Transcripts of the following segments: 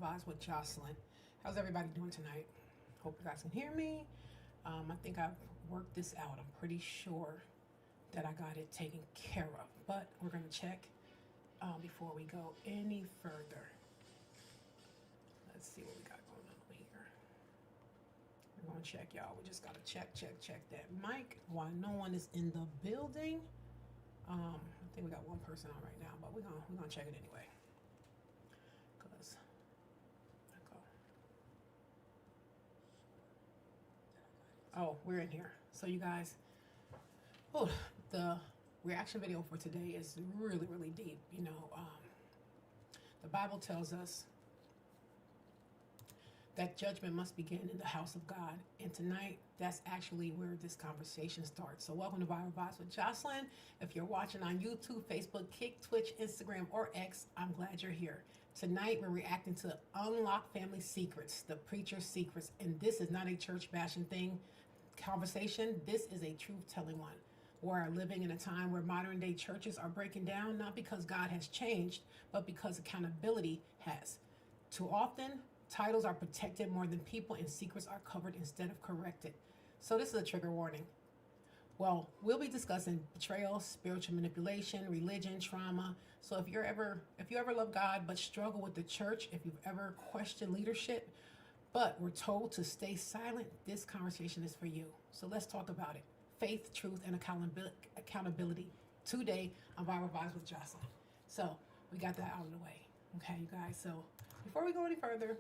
Vibes with Jocelyn. How's everybody doing tonight? Hope you guys can hear me. I think I've worked this out. I'm pretty sure that I got it taken care of, but we're going to check before we go any further. Let's see what we got going on over here. We're going to check, y'all. We just got to check that mic while no one is in the building. I think we got one person on right now, but we're gonna check it anyway. Oh, we're in here. So you guys, the reaction video for today is really, really deep. You know, the Bible tells us that judgment must begin in the house of God. And tonight, that's actually where this conversation starts. So welcome to Viral Vibes with Jocelyn. If you're watching on YouTube, Facebook, Kick, Twitch, Instagram, or X, I'm glad you're here. Tonight, we're reacting to Unlock Family Secrets, the preacher's secrets. And this is not a church bashing conversation. This is a truth-telling one. We're living in a time where modern day churches are breaking down, not because God has changed, but because accountability has. Too often, titles are protected more than people, and secrets are covered instead of corrected. So this is a trigger warning. Well, we'll be discussing betrayal, spiritual manipulation, religion, trauma. So if you ever love God but struggle with the church, if you've ever questioned leadership, but we're told to stay silent, this conversation is for you. So let's talk about it. Faith, truth, and accountability today on Viral Vibes with Jocelyn. So we got that out of the way. Okay, you guys. So before we go any further,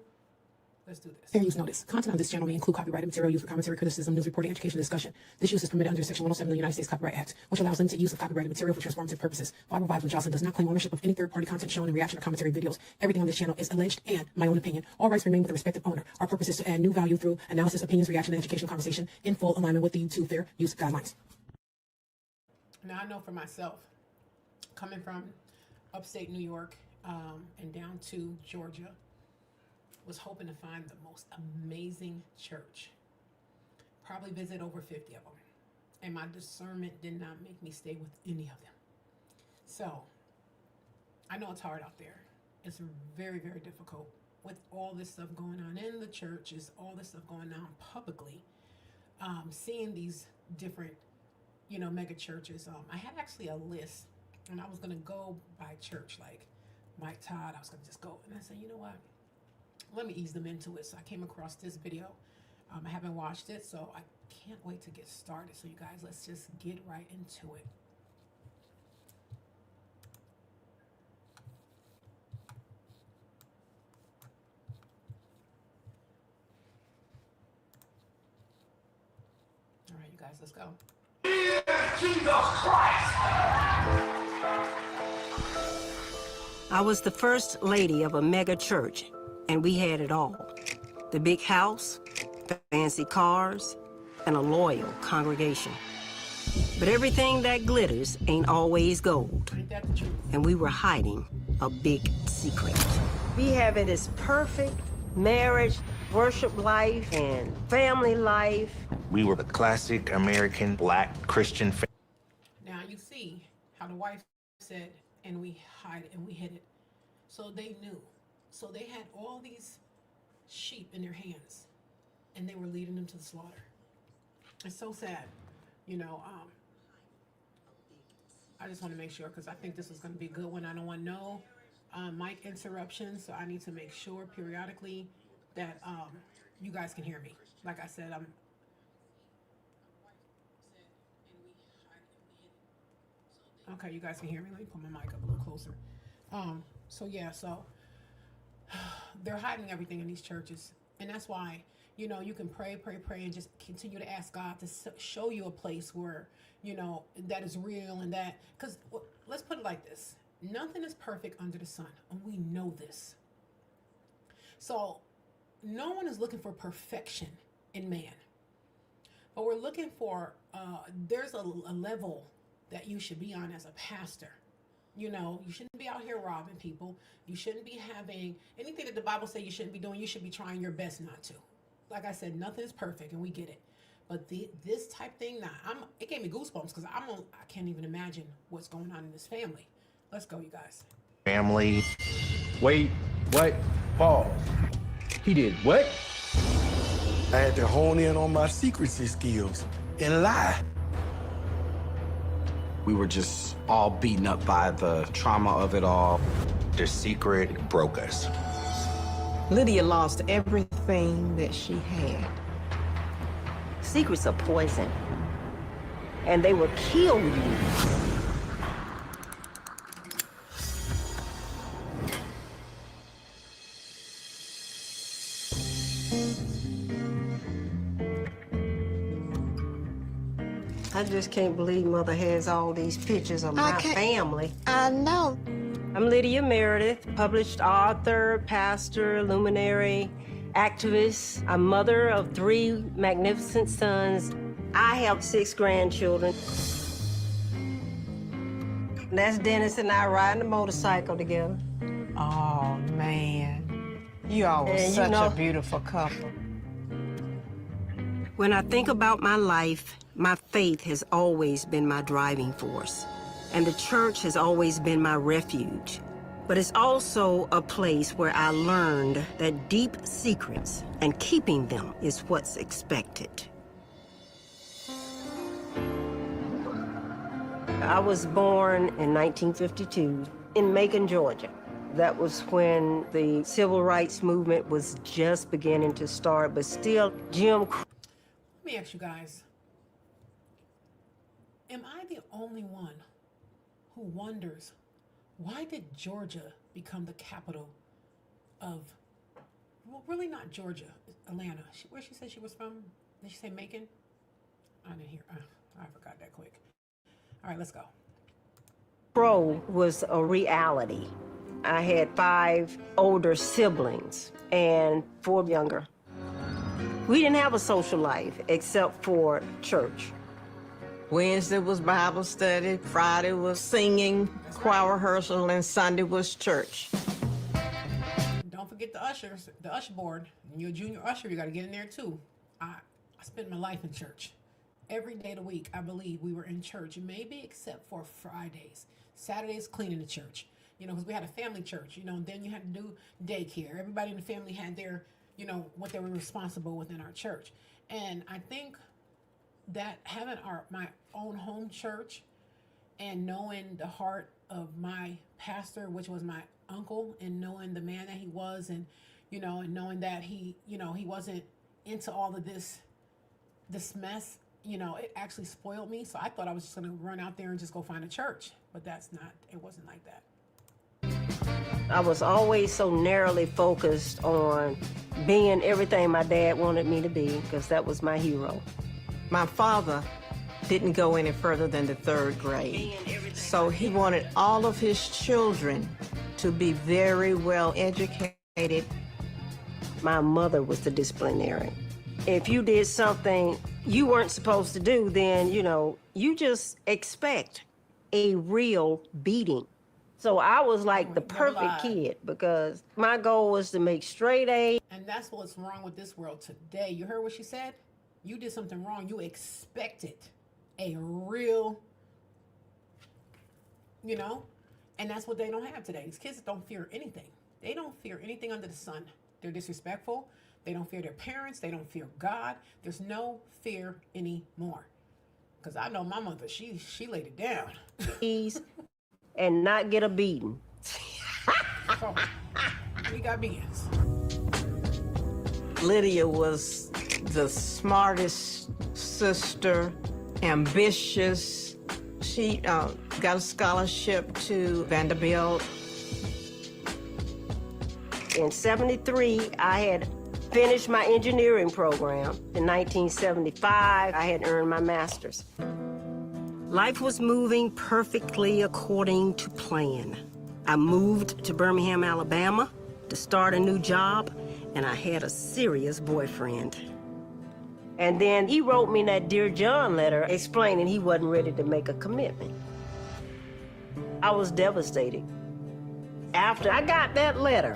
let's do this. Fair use notice. Content on this channel may include copyrighted material used for commentary, criticism, news reporting, education, discussion. This use is permitted under Section 107 of the United States Copyright Act, which allows limited use of copyrighted material for transformative purposes. Viral Vibes with Jocelyn does not claim ownership of any third-party content shown in reaction or commentary videos. Everything on this channel is alleged and my own opinion. All rights remain with the respective owner. Our purpose is to add new value through analysis, opinions, reaction, and educational conversation in full alignment with the YouTube fair use guidelines. Now, I know for myself, coming from upstate New York and down to Georgia, was hoping to find the most amazing church. Probably visit over 50 of them. And my discernment did not make me stay with any of them. So, I know it's hard out there. It's very, very difficult with all this stuff going on in the churches, all this stuff going on publicly. Seeing these different, mega churches. I had actually a list, and I was going to go by church, like Mike Todd. I was going to just go. And I said, you know what? Let me ease them into it. So I came across this video. I haven't watched it, so I can't wait to get started. So you guys, let's just get right into it. All right, you guys, let's go. Jesus Christ! I was the first lady of a mega church, and we had it all. The big house, fancy cars, and a loyal congregation. But everything that glitters ain't always gold. Ain't that the truth? And we were hiding a big secret. We have it as perfect marriage, worship life, and family life. We were the classic American black Christian family. Now you see how the wife said, and we hide it and we hid it. So they knew. So they had all these sheep in their hands, and they were leading them to the slaughter. It's so sad, I just want to make sure, because I think this is going to be a good one. I don't want no mic interruptions, so I need to make sure periodically that you guys can hear me. Like I said, okay, you guys can hear me. Let me put my mic up a little closer. So they're hiding everything in these churches. And that's why, you can pray, and just continue to ask God to show you a place where, that is real, and that, because let's put it like this. Nothing is perfect under the sun, and we know this. So no one is looking for perfection in man. But we're looking for, there's a level that you should be on as a pastor. You shouldn't be out here robbing people. You shouldn't be having anything that the Bible says you shouldn't be doing. You should be trying your best not to. Like I said, nothing is perfect, and we get it. But this type thing, it gave me goosebumps, because I can't even imagine what's going on in this family. Let's go, you guys. Family. Wait, what? Pause. He did what? I had to hone in on my secrecy skills and lie. We were just all beaten up by the trauma of it all. The secret broke us. Lydia lost everything that she had. Secrets are poison, and they will kill you. I just can't believe Mother has all these pictures of my family. I know. I'm Lydia Meredith, published author, pastor, luminary, activist. I'm mother of 3 magnificent sons. I have 6 grandchildren. And that's Dennis and I riding a motorcycle together. Oh, man. You all were And such a beautiful couple. When I think about my life, my faith has always been my driving force, and the church has always been my refuge. But it's also a place where I learned that deep secrets and keeping them is what's expected. I was born in 1952 in Macon, Georgia. That was when the civil rights movement was just beginning to start, but still Jim Crow. Let me ask you guys, am I the only one who wonders, why did Georgia become the capital of, well, really not Georgia, Atlanta. Where she said she was from? Did she say Macon? I didn't hear. I forgot that quick. All right, let's go. Crow was a reality. I had 5 older siblings and 4 younger. We didn't have a social life except for church. Wednesday was Bible study, Friday was singing, choir rehearsal, and Sunday was church. Don't forget the ushers, the usher board. When you're a junior usher, you got to get in there too. I spent my life in church. Every day of the week, I believe we were in church, maybe except for Fridays. Saturdays, cleaning the church. You know, because we had a family church, you know, and then you had to do daycare. Everybody in the family had their, you know, what they were responsible within our church. And I think that having my own home church and knowing the heart of my pastor, which was my uncle, and knowing the man that he was, and, you know, and knowing that he, you know, he wasn't into all of this mess, you know, it actually spoiled me. So I thought I was just going to run out there and just go find a church, but it wasn't like that. I was always so narrowly focused on being everything my dad wanted me to be, because that was my hero. My father didn't go any further than the 3rd grade. So he wanted all of his children to be very well educated. My mother was the disciplinarian. If you did something you weren't supposed to do, then, you know, you just expect a real beating. So I was like the perfect kid, because my goal was to make straight A's. And that's what's wrong with this world today. You heard what she said? You did something wrong. You expected a real, you know? And that's what they don't have today. These kids don't fear anything. They don't fear anything under the sun. They're disrespectful. They don't fear their parents. They don't fear God. There's no fear anymore. Because I know my mother, she laid it down. And not get a beating. So, we got beatings. Lydia was the smartest sister, ambitious. She got a scholarship to Vanderbilt. In '73, I had finished my engineering program. In 1975, I had earned my master's. Life was moving perfectly according to plan. I moved to Birmingham, Alabama to start a new job, and I had a serious boyfriend. And then he wrote me that Dear John letter explaining he wasn't ready to make a commitment. I was devastated. After I got that letter,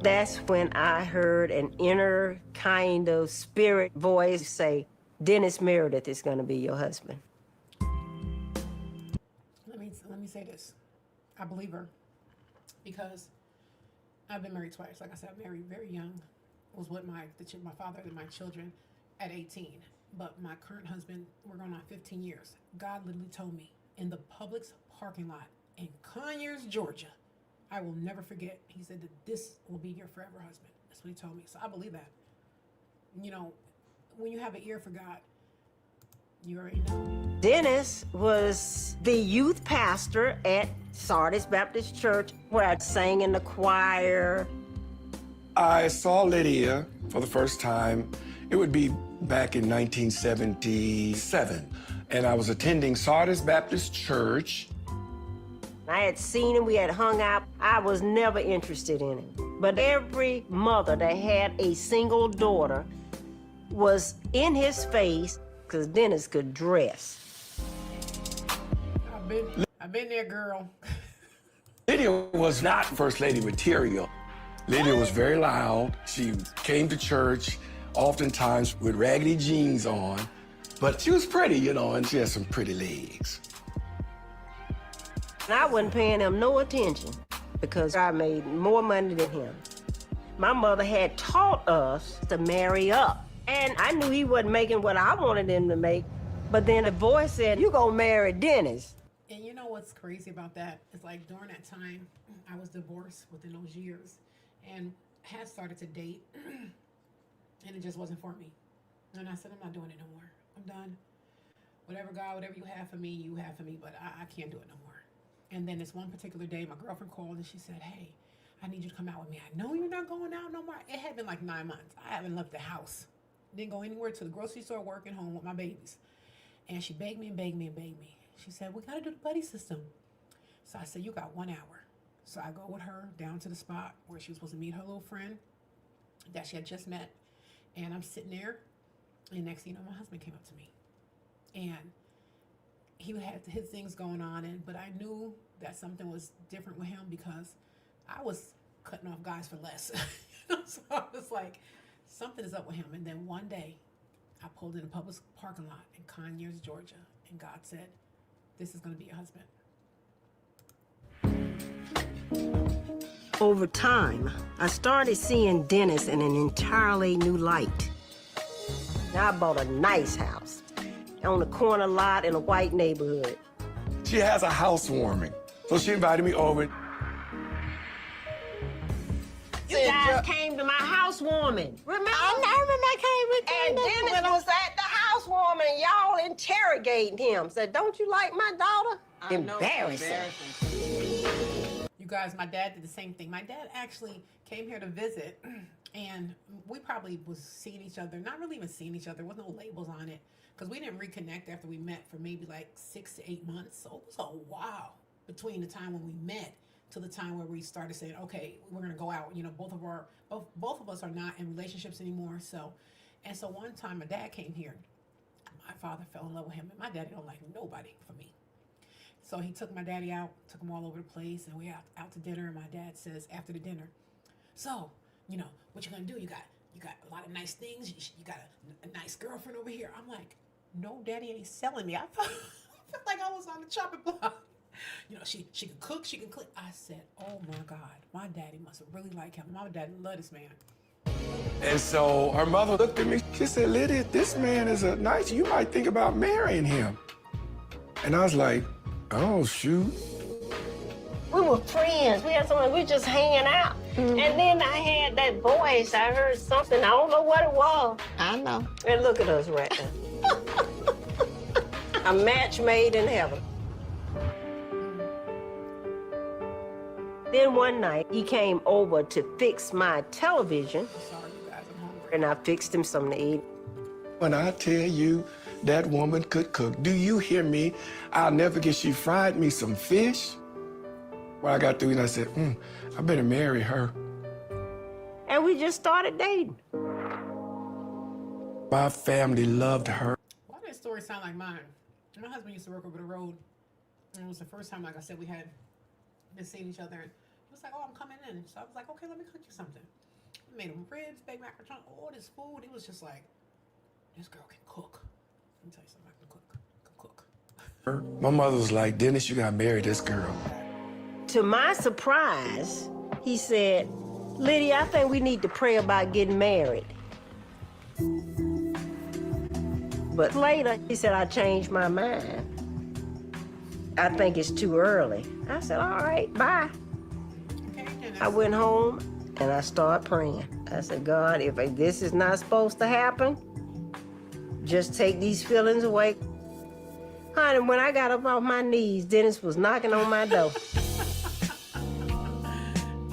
that's when I heard an inner kind of spirit voice say, Dennis Meredith is gonna be your husband. Let me say this. I believe her, because I've been married twice. Like I said, I married very young. Was with my father and my children at 18. But my current husband, we're going on 15 years. God literally told me in the Publix parking lot in Conyers, Georgia, I will never forget. He said that this will be your forever husband. That's what he told me. So I believe that. You know, when you have an ear for God, you already know. Dennis was the youth pastor at Sardis Baptist Church, where I sang in the choir. I saw Lydia for the first time. It would be back in 1977. And I was attending Sardis Baptist Church. I had seen him, we had hung out. I was never interested in him. But every mother that had a single daughter was in his face because Dennis could dress. I've been there, girl. Lydia was not First Lady material. Lydia was very loud. She came to church oftentimes with raggedy jeans on, but she was pretty, you know, and she had some pretty legs. And I wasn't paying him no attention because I made more money than him. My mother had taught us to marry up, and I knew he wasn't making what I wanted him to make, but then the voice said, "You gonna marry Dennis." And you know what's crazy about that? It's like during that time, I was divorced within those years and had started to date, and it just wasn't for me. And I said, I'm not doing it no more. I'm done. Whatever, God, whatever you have for me, you have for me, but I can't do it no more. And then this one particular day, my girlfriend called and she said, hey, I need you to come out with me. I know you're not going out no more. It had been like 9 months. I haven't left the house. Didn't go anywhere to the grocery store, working home with my babies. And she begged me and begged me and begged me. She said, we got to do the buddy system. So I said, you got 1 hour. So I go with her down to the spot where she was supposed to meet her little friend that she had just met. And I'm sitting there. And next thing you know, my husband came up to me. And he had his things going on. But I knew that something was different with him because I was cutting off guys for less. So I was like, something is up with him. And then one day, I pulled in a public parking lot in Conyers, Georgia. And God said, this is going to be your husband. Over time, I started seeing Dennis in an entirely new light. Now I bought a nice house on a corner lot in a white neighborhood. She has a housewarming, so she invited me over. You guys came to my housewarming. Remember? I remember I came with you. And Dennis was at the housewarming, and y'all interrogating him. Said, don't you like my daughter? Embarrassing. You guys, my dad did the same thing. My dad actually came here to visit, and we probably was seeing each other, not really even seeing each other, with no labels on it, because we didn't reconnect after we met for maybe like 6 to 8 months. So it was a while between the time when we met to the time where we started saying, okay, we're gonna go out. You know, both of us are not in relationships anymore. So one time my dad came here. My father fell in love with him, and my daddy don't like nobody for me. So he took my daddy out, took him all over the place, and we out to dinner. And my dad says after the dinner, so, you know, what you gonna do? You got a lot of nice things. You got a nice girlfriend over here. I'm like, no, daddy ain't selling me. I felt like I was on the chopping block. You know, she can cook, she can clean. I said, oh my God, my daddy must have really liked him. My daddy loved this man. And so her mother looked at me. She said, Lydia, this man is a nice, you might think about marrying him. And I was like, oh, shoot. We were friends. We had someone, we were just hanging out. And then I had that voice. I heard something. I don't know what it was. I know. And look at us right now. A match made in heaven. Then one night, he came over to fix my television. Sorry, you guys, I'm hungry. And I fixed him something to eat. When I tell you that woman could cook, do you hear me? I'll never forget, she fried me some fish. When I got through and I said, I better marry her. And we just started dating. My family loved her. Why does that story sound like mine? My husband used to work over the road, and it was the first time, like I said, we had been seeing each other. And he was like, oh, I'm coming in. So I was like, okay, let me cook you something. We made him ribs, baked macaroni, all this food. It was just like, this girl can cook. Let me tell you something, I can cook. My mother was like, Dennis, you gotta marry this girl. To my surprise, he said, Lydia, I think we need to pray about getting married. But later, he said, I changed my mind. I think it's too early. I said, all right, bye. Okay, Dennis. I went home and I started praying. I said, God, if this is not supposed to happen, just take these feelings away. Honey, when I got up off my knees, Dennis was knocking on my door.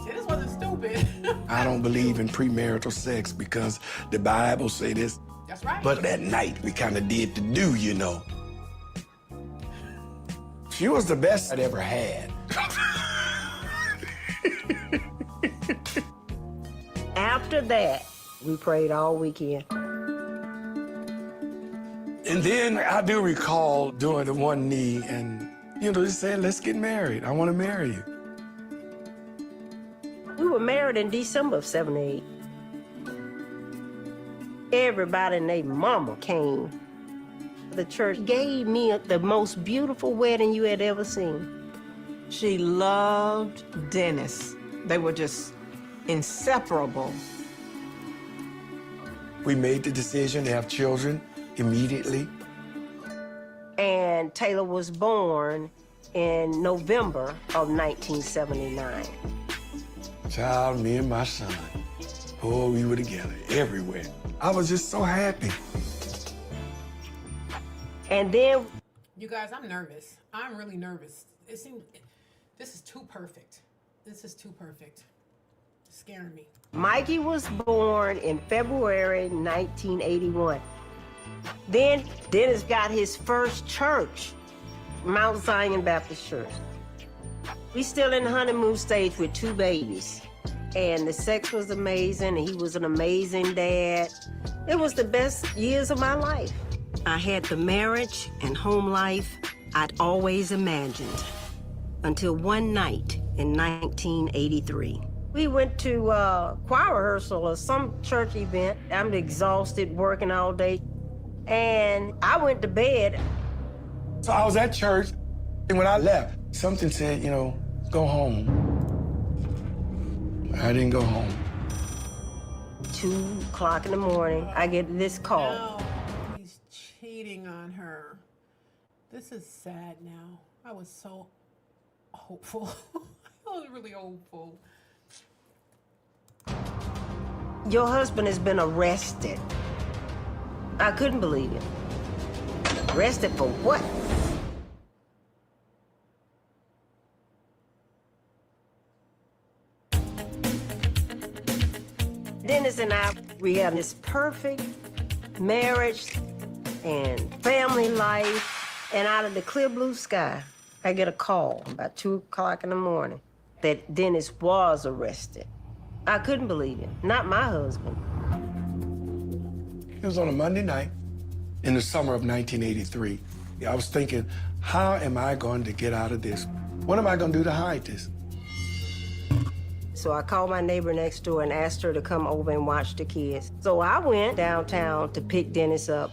Dennis wasn't stupid. I don't believe in premarital sex because the Bible say this. That's right. But that night, we kind of did the do, you know. She was the best I'd ever had. After that, we prayed all weekend. And then I do recall doing the one knee and, you know, just saying, let's get married. I want to marry you. We were married in December of '78. Everybody and their mama came. The church gave me the most beautiful wedding you had ever seen. She loved Dennis. They were just inseparable. We made the decision to have children immediately. And Taylor was born in November of 1979. Child, me and my son, oh, we were together everywhere. I was just so happy. And then, You guys, I'm nervous. I'm really nervous. It seems this is too perfect. This is too perfect. It's scaring me. Mikey was born in February 1981. Then Dennis got his first church, Mount Zion Baptist Church. We still in the honeymoon stage with 2 babies. And the sex was amazing, and he was an amazing dad. It was the best years of my life. I had the marriage and home life I'd always imagined until one night in 1983. We went to choir rehearsal or some church event. I'm exhausted working all day. And I went to bed. So I was at church, and when I left, something said, you know, go home. I didn't go home. 2 o'clock in the morning, I get this call. No, he's cheating on her. This is sad now. I was so hopeful. I was really hopeful. Your husband has been arrested. I couldn't believe it. Arrested for what? Dennis and I, we had this perfect marriage and family life, and out of the clear blue sky, I get a call about 2 o'clock in the morning that Dennis was arrested. I couldn't believe it. Not my husband. It was on a Monday night in the summer of 1983. I was thinking, how am I going to get out of this? What am I going to do to hide this? So I called my neighbor next door and asked her to come over and watch the kids. So I went downtown to pick Dennis up.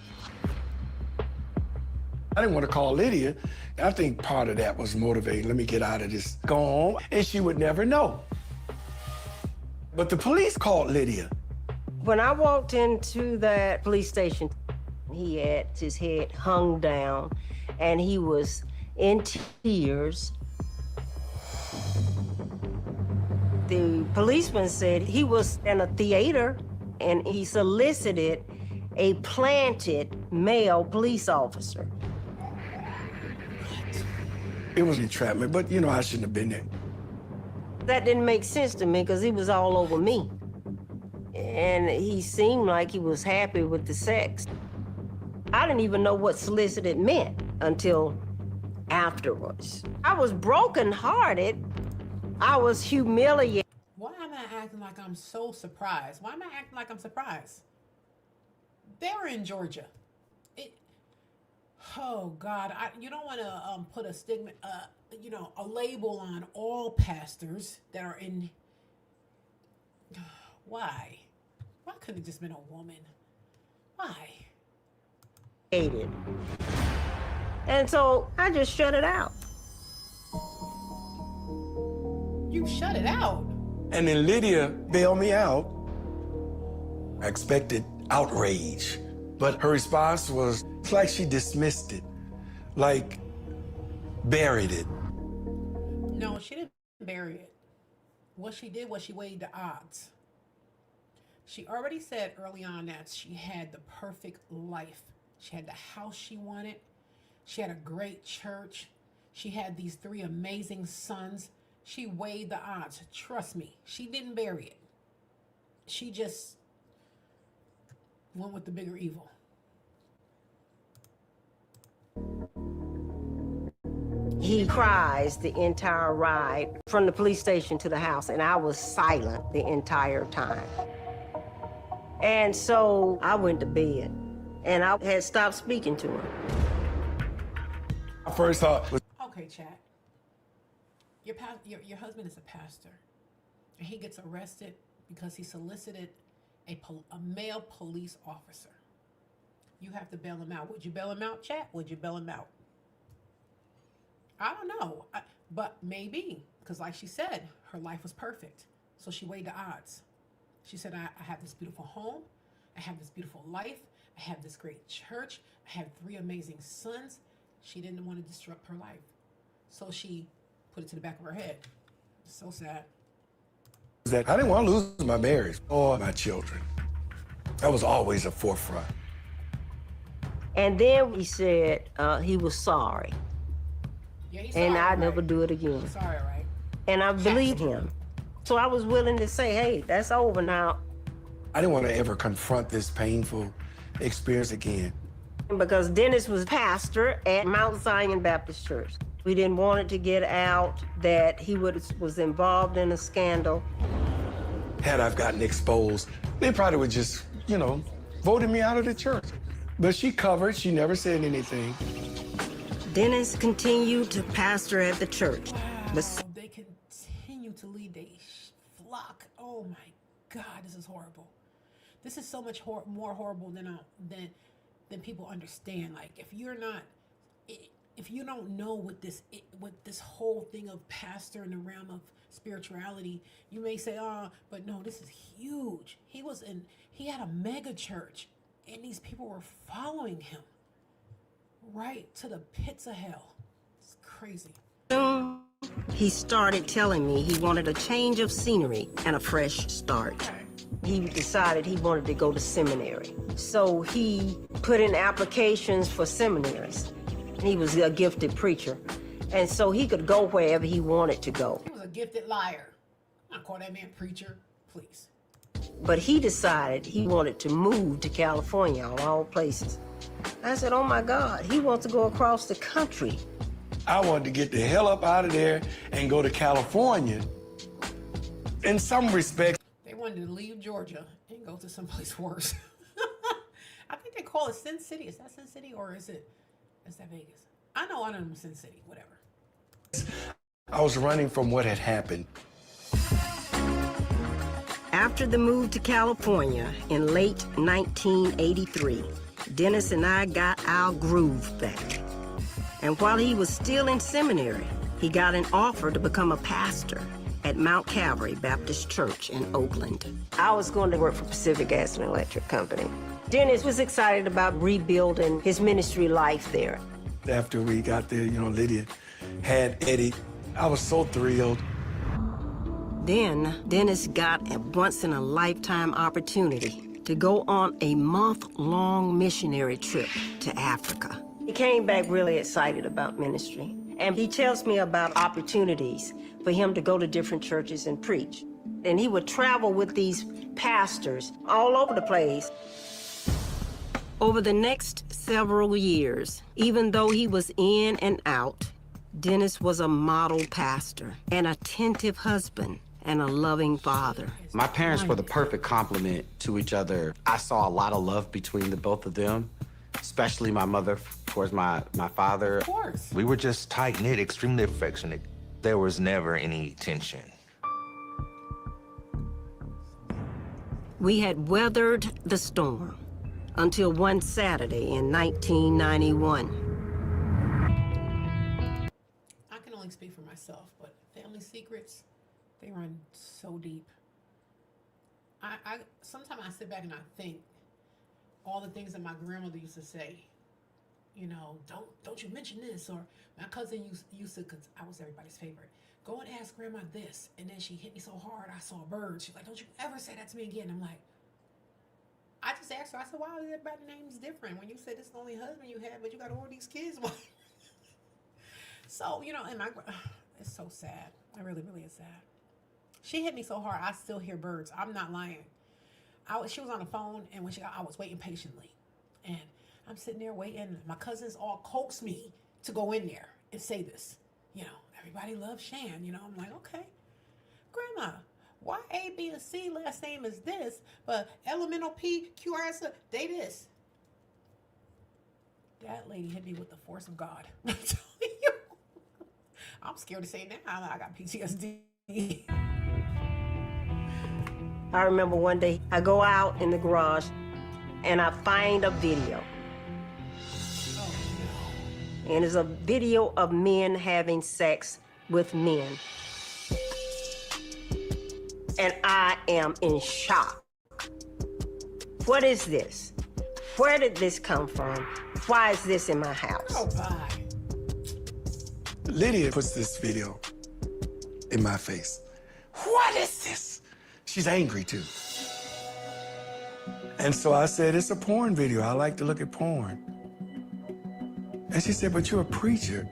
I didn't want to call Lydia. I think part of that was motivating. Let me get out of this. Go home, and she would never know. But the police called Lydia. When I walked into that police station, he had his head hung down, and he was in tears. The policeman said he was in a theater, and he solicited a planted male police officer. It was entrapment, but, you know, I shouldn't have been there. That didn't make sense to me because he was all over me. And he seemed like he was happy with the sex. I didn't even know what solicited meant until afterwards. I was brokenhearted. I was humiliated. Why am I acting like I'm so surprised? Why am I acting like I'm surprised? They were in Georgia. Oh God, you don't want to put a stigma, a label on all pastors that are in. Why? Why couldn't it just been a woman? Why? And so I just shut it out. You shut it out. And then Lydia bailed me out. I expected outrage, but her response was, it's like she dismissed it, like buried it. No, she didn't bury it. What she did was she weighed the odds. She already said early on that she had the perfect life. She had the house she wanted. She had a great church. She had these 3 amazing sons. She weighed the odds. Trust me, she didn't bury it. She just went with the bigger evil. He cries the entire ride from the police station to the house, and I was silent the entire time. And so I went to bed, and I had stopped speaking to him. My first thought was, Okay, chat. Your husband is a pastor, and he gets arrested because he solicited a male police officer. You have to bail him out. Would you bail him out, chat? Would you bail him out? I don't know, but maybe, because like she said, her life was perfect. So she weighed the odds. She said, I have this beautiful home. I have this beautiful life. I have this great church. I have 3 amazing sons. She didn't want to disrupt her life. So she put it to the back of her head. So sad. that I didn't want to lose my marriage or my children. That was always a forefront. And then he said he was sorry. Yeah, he's And sorry, I'd never right? do it again. He's sorry, right? And I believed him. So I was willing to say, hey, that's over now. I didn't want to ever confront this painful experience again. Because Dennis was pastor at Mount Zion Baptist Church. We didn't want it to get out that he was involved in a scandal. Had I gotten exposed, they probably would just, voted me out of the church. But she covered, she never said anything. Dennis continued to pastor at the church. But They continue to lead their flock. Oh my God, this is horrible. This is so much more horrible than people understand. Like, if you don't know what this whole thing of pastor in the realm of spirituality, you may say, but no, this is huge. He had a mega church, and these people were following him right to the pits of hell. It's crazy. soon he started telling me he wanted a change of scenery and a fresh start. He decided he wanted to go to seminary. So he put in applications for seminaries. He was a gifted preacher. And so he could go wherever he wanted to go. He was a gifted liar. I call that man preacher, please. But he decided he wanted to move to California, of all places. I said, oh my God, he wants to go across the country. I wanted to get the hell up out of there and go to California. In some respects, They wanted to leave Georgia and go to someplace worse. I think they call it Sin City. Is that Sin City or is that Vegas? I know one of them is Sin City, whatever. I was running from what had happened. After the move to California in late 1983, Dennis and I got our groove back. And while he was still in seminary, he got an offer to become a pastor at Mount Calvary Baptist Church in Oakland. I was going to work for Pacific Gas and Electric Company. Dennis was excited about rebuilding his ministry life there. After we got there, Lydia had Eddie. I was so thrilled. Then Dennis got a once-in-a-lifetime opportunity to go on a month-long missionary trip to Africa. He came back really excited about ministry, and he tells me about opportunities for him to go to different churches and preach. And he would travel with these pastors all over the place. Over the next several years, even though he was in and out, Dennis was a model pastor, an attentive husband, and a loving father. My parents were the perfect complement to each other. I saw a lot of love between the both of them, especially my mother towards my father. Of course. We were just tight-knit, extremely affectionate. There was never any tension. We had weathered the storm until one Saturday in 1991. I can only speak for myself, but family secrets, They run so deep. I sometimes I sit back and I think all the things that my grandmother used to say. You know, don't you mention this, or my cousin used to, because I was everybody's favorite. Go and ask grandma this, and then she hit me so hard I saw a bird. She's like, don't you ever say that to me again. I'm like, I just asked her. I said, why is everybody's names different when you said it's the only husband you had, but you got all these kids? So, you know, and it's so sad. It really, really is sad. She hit me so hard, I still hear birds. I'm not lying. She was on the phone, and when she got, I was waiting patiently. And I'm sitting there waiting. My cousins all coaxed me to go in there and say this. You know, everybody loves Shan. You know, I'm like, okay. Grandma, why A, B, and C last name is this, but elemental P, Q, R, S, they this? That lady hit me with the force of God. I'm telling you. I'm scared to say it now. I got PTSD. I remember one day I go out in the garage and I find a video. Oh, no. And it's a video of men having sex with men. And I am in shock. What is this? Where did this come from? Why is this in my house? Oh, bye. Lydia puts this video in my face. What is this? She's angry too. And so I said, it's a porn video. I like to look at porn. And she said, but you're a preacher.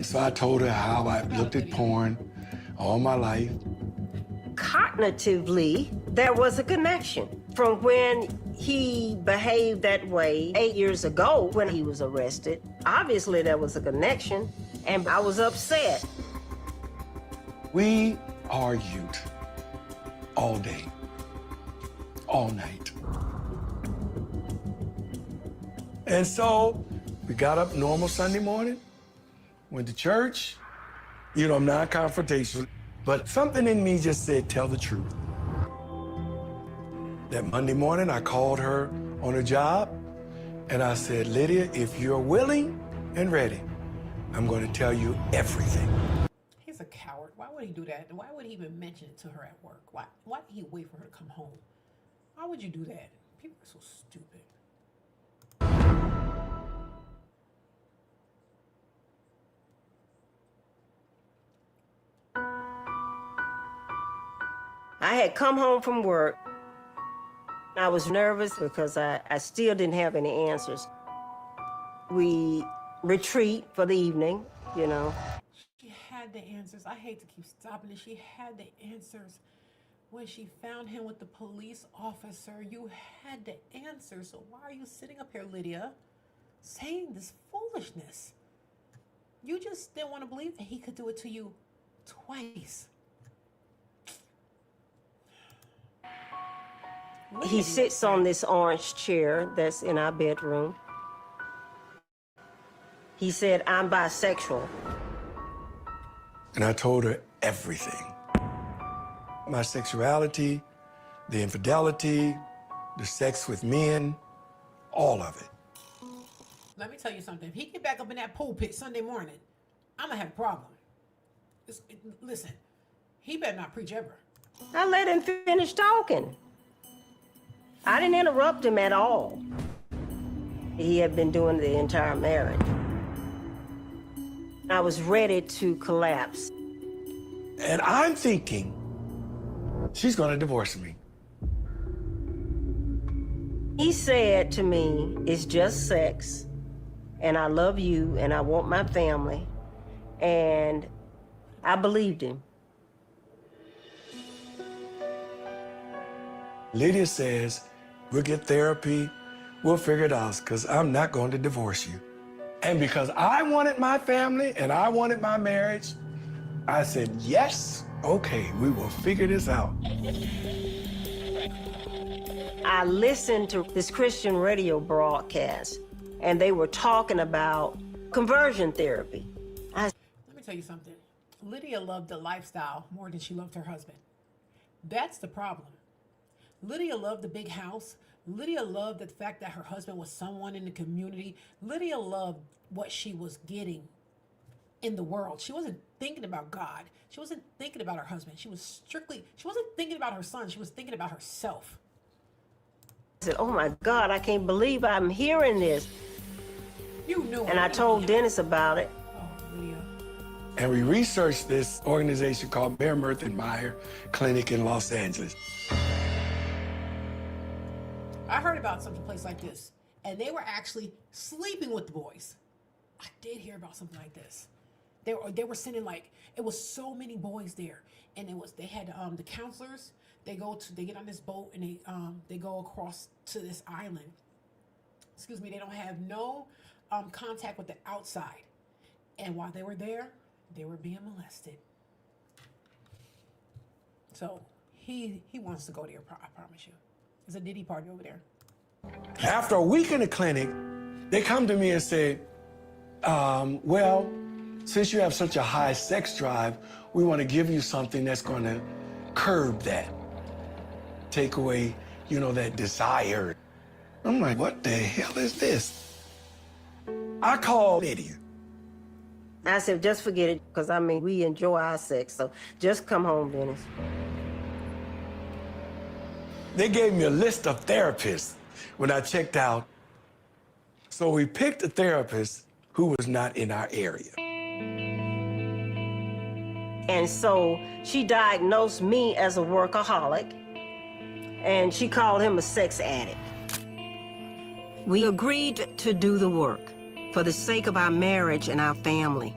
So I told her how I looked at porn all my life. Cognitively, there was a connection from when he behaved that way 8 years ago when he was arrested. Obviously, there was a connection, and I was upset. We argued all day, all night. And so we got up normal Sunday morning, went to church. You know, I'm non-confrontational, but something in me just said, tell the truth. That Monday morning, I called her on her job, and I said, Lydia, if you're willing and ready, I'm going to tell you everything. He's a coward. Why would he do that? And why would he even mention it to her at work? Why did he wait for her to come home? Why would you do that? People are so stupid. I had come home from work. I was nervous because I still didn't have any answers. We retreat for the evening, you know. She had the answers. I hate to keep stopping it. She had the answers. When she found him with the police officer, you had the answers. So why are you sitting up here, Lydia, saying this foolishness? You just didn't want to believe that he could do it to you twice. He sits on this orange chair that's in our bedroom. He said, I'm bisexual. And I told her everything. My sexuality, the infidelity, the sex with men, all of it. Let me tell you something. If he get back up in that pulpit Sunday morning, I'm going to have a problem. Listen, he better not preach ever. I let him finish talking. I didn't interrupt him at all. He had been doing the entire marriage. I was ready to collapse. And I'm thinking, she's going to divorce me. He said to me, it's just sex, and I love you, and I want my family, and I believed him. Lydia says, we'll get therapy, we'll figure it out, because I'm not going to divorce you. And because I wanted my family and I wanted my marriage, I said, yes, okay, we will figure this out. I listened to this Christian radio broadcast, and they were talking about conversion therapy. Let me tell you something. Lydia loved the lifestyle more than she loved her husband. That's the problem. Lydia loved the big house. Lydia loved the fact that her husband was someone in the community. Lydia loved what she was getting in the world. She wasn't thinking about God. She wasn't thinking about her husband. She wasn't thinking about her son. She was thinking about herself. I said, oh my God, I can't believe I'm hearing this. You knew it. And I told Dennis about it. Oh, Lydia. And we researched this organization called Mayor Merthin Meyer Clinic in Los Angeles. I heard about such a place like this, and they were actually sleeping with the boys. I did hear about something like this. They were sending, like, it was so many boys there, and they had the counselors. They get on this boat and they go across to this island. Excuse me. They don't have no contact with the outside, and while they were there, they were being molested. So he wants to go there. I promise you. There's a Diddy party over there. After a week in the clinic, they come to me and say, well, since you have such a high sex drive, we want to give you something that's going to curb that. Take away, that desire. I'm like, what the hell is this? I called Lydia. I said, just forget it, because, we enjoy our sex, so just come home, Dennis. They gave me a list of therapists when I checked out. So we picked a therapist who was not in our area. And so she diagnosed me as a workaholic, and she called him a sex addict. We agreed to do the work for the sake of our marriage and our family.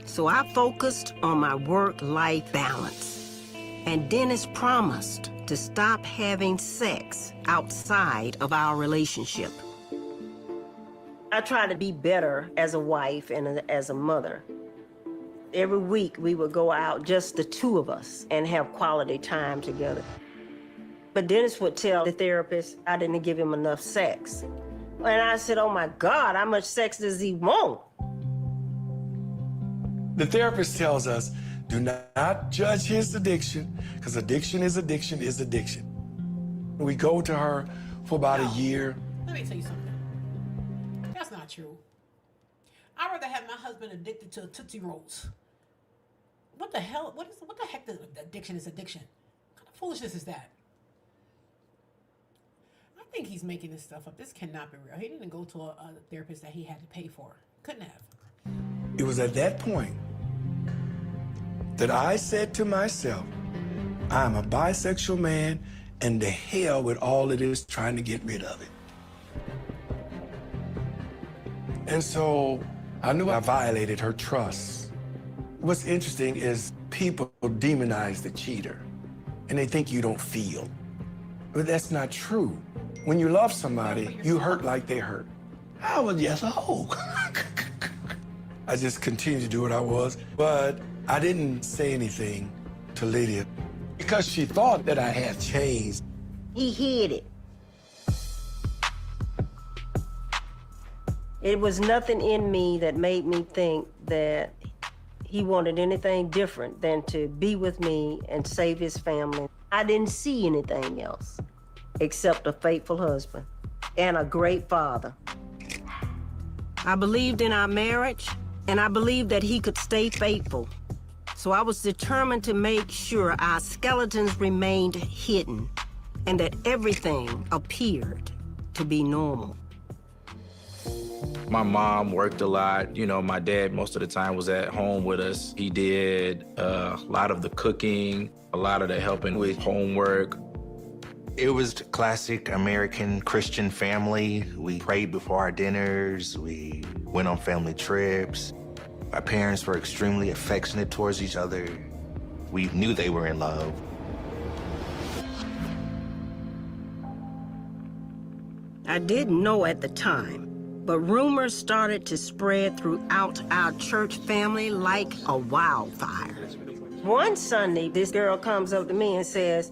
So I focused on my work-life balance. And Dennis promised to stop having sex outside of our relationship. I tried to be better as a wife and as a mother. Every week we would go out, just the two of us, and have quality time together. But Dennis would tell the therapist I didn't give him enough sex. And I said, oh my God, how much sex does he want? The therapist tells us, do not judge his addiction, because addiction is addiction is addiction. We go to her for about a year. Let me tell you something. That's not true. I'd rather have my husband addicted to Tootsie Rolls. What the hell? What the heck is addiction is addiction? What kind of foolishness is that? I think he's making this stuff up. This cannot be real. He didn't go to a therapist that he had to pay for. Couldn't have. It was at that point that I said to myself, I'm a bisexual man, and the hell with all of this trying to get rid of it. And so I knew I violated her trust. What's interesting is people demonize the cheater, and they think you don't feel. But that's not true. When you love somebody, you hurt like they hurt. I was just a hoe. I just continued to do what I was, but I didn't say anything to Lydia because she thought that I had changed. He hid it. It was nothing in me that made me think that he wanted anything different than to be with me and save his family. I didn't see anything else except a faithful husband and a great father. I believed in our marriage, and I believed that he could stay faithful. So I was determined to make sure our skeletons remained hidden and that everything appeared to be normal. My mom worked a lot. My dad most of the time was at home with us. He did a lot of the cooking, a lot of the helping with homework. It was classic American Christian family. We prayed before our dinners. We went on family trips. Our parents were extremely affectionate towards each other. We knew they were in love. I didn't know at the time, but rumors started to spread throughout our church family like a wildfire. One Sunday, this girl comes up to me and says,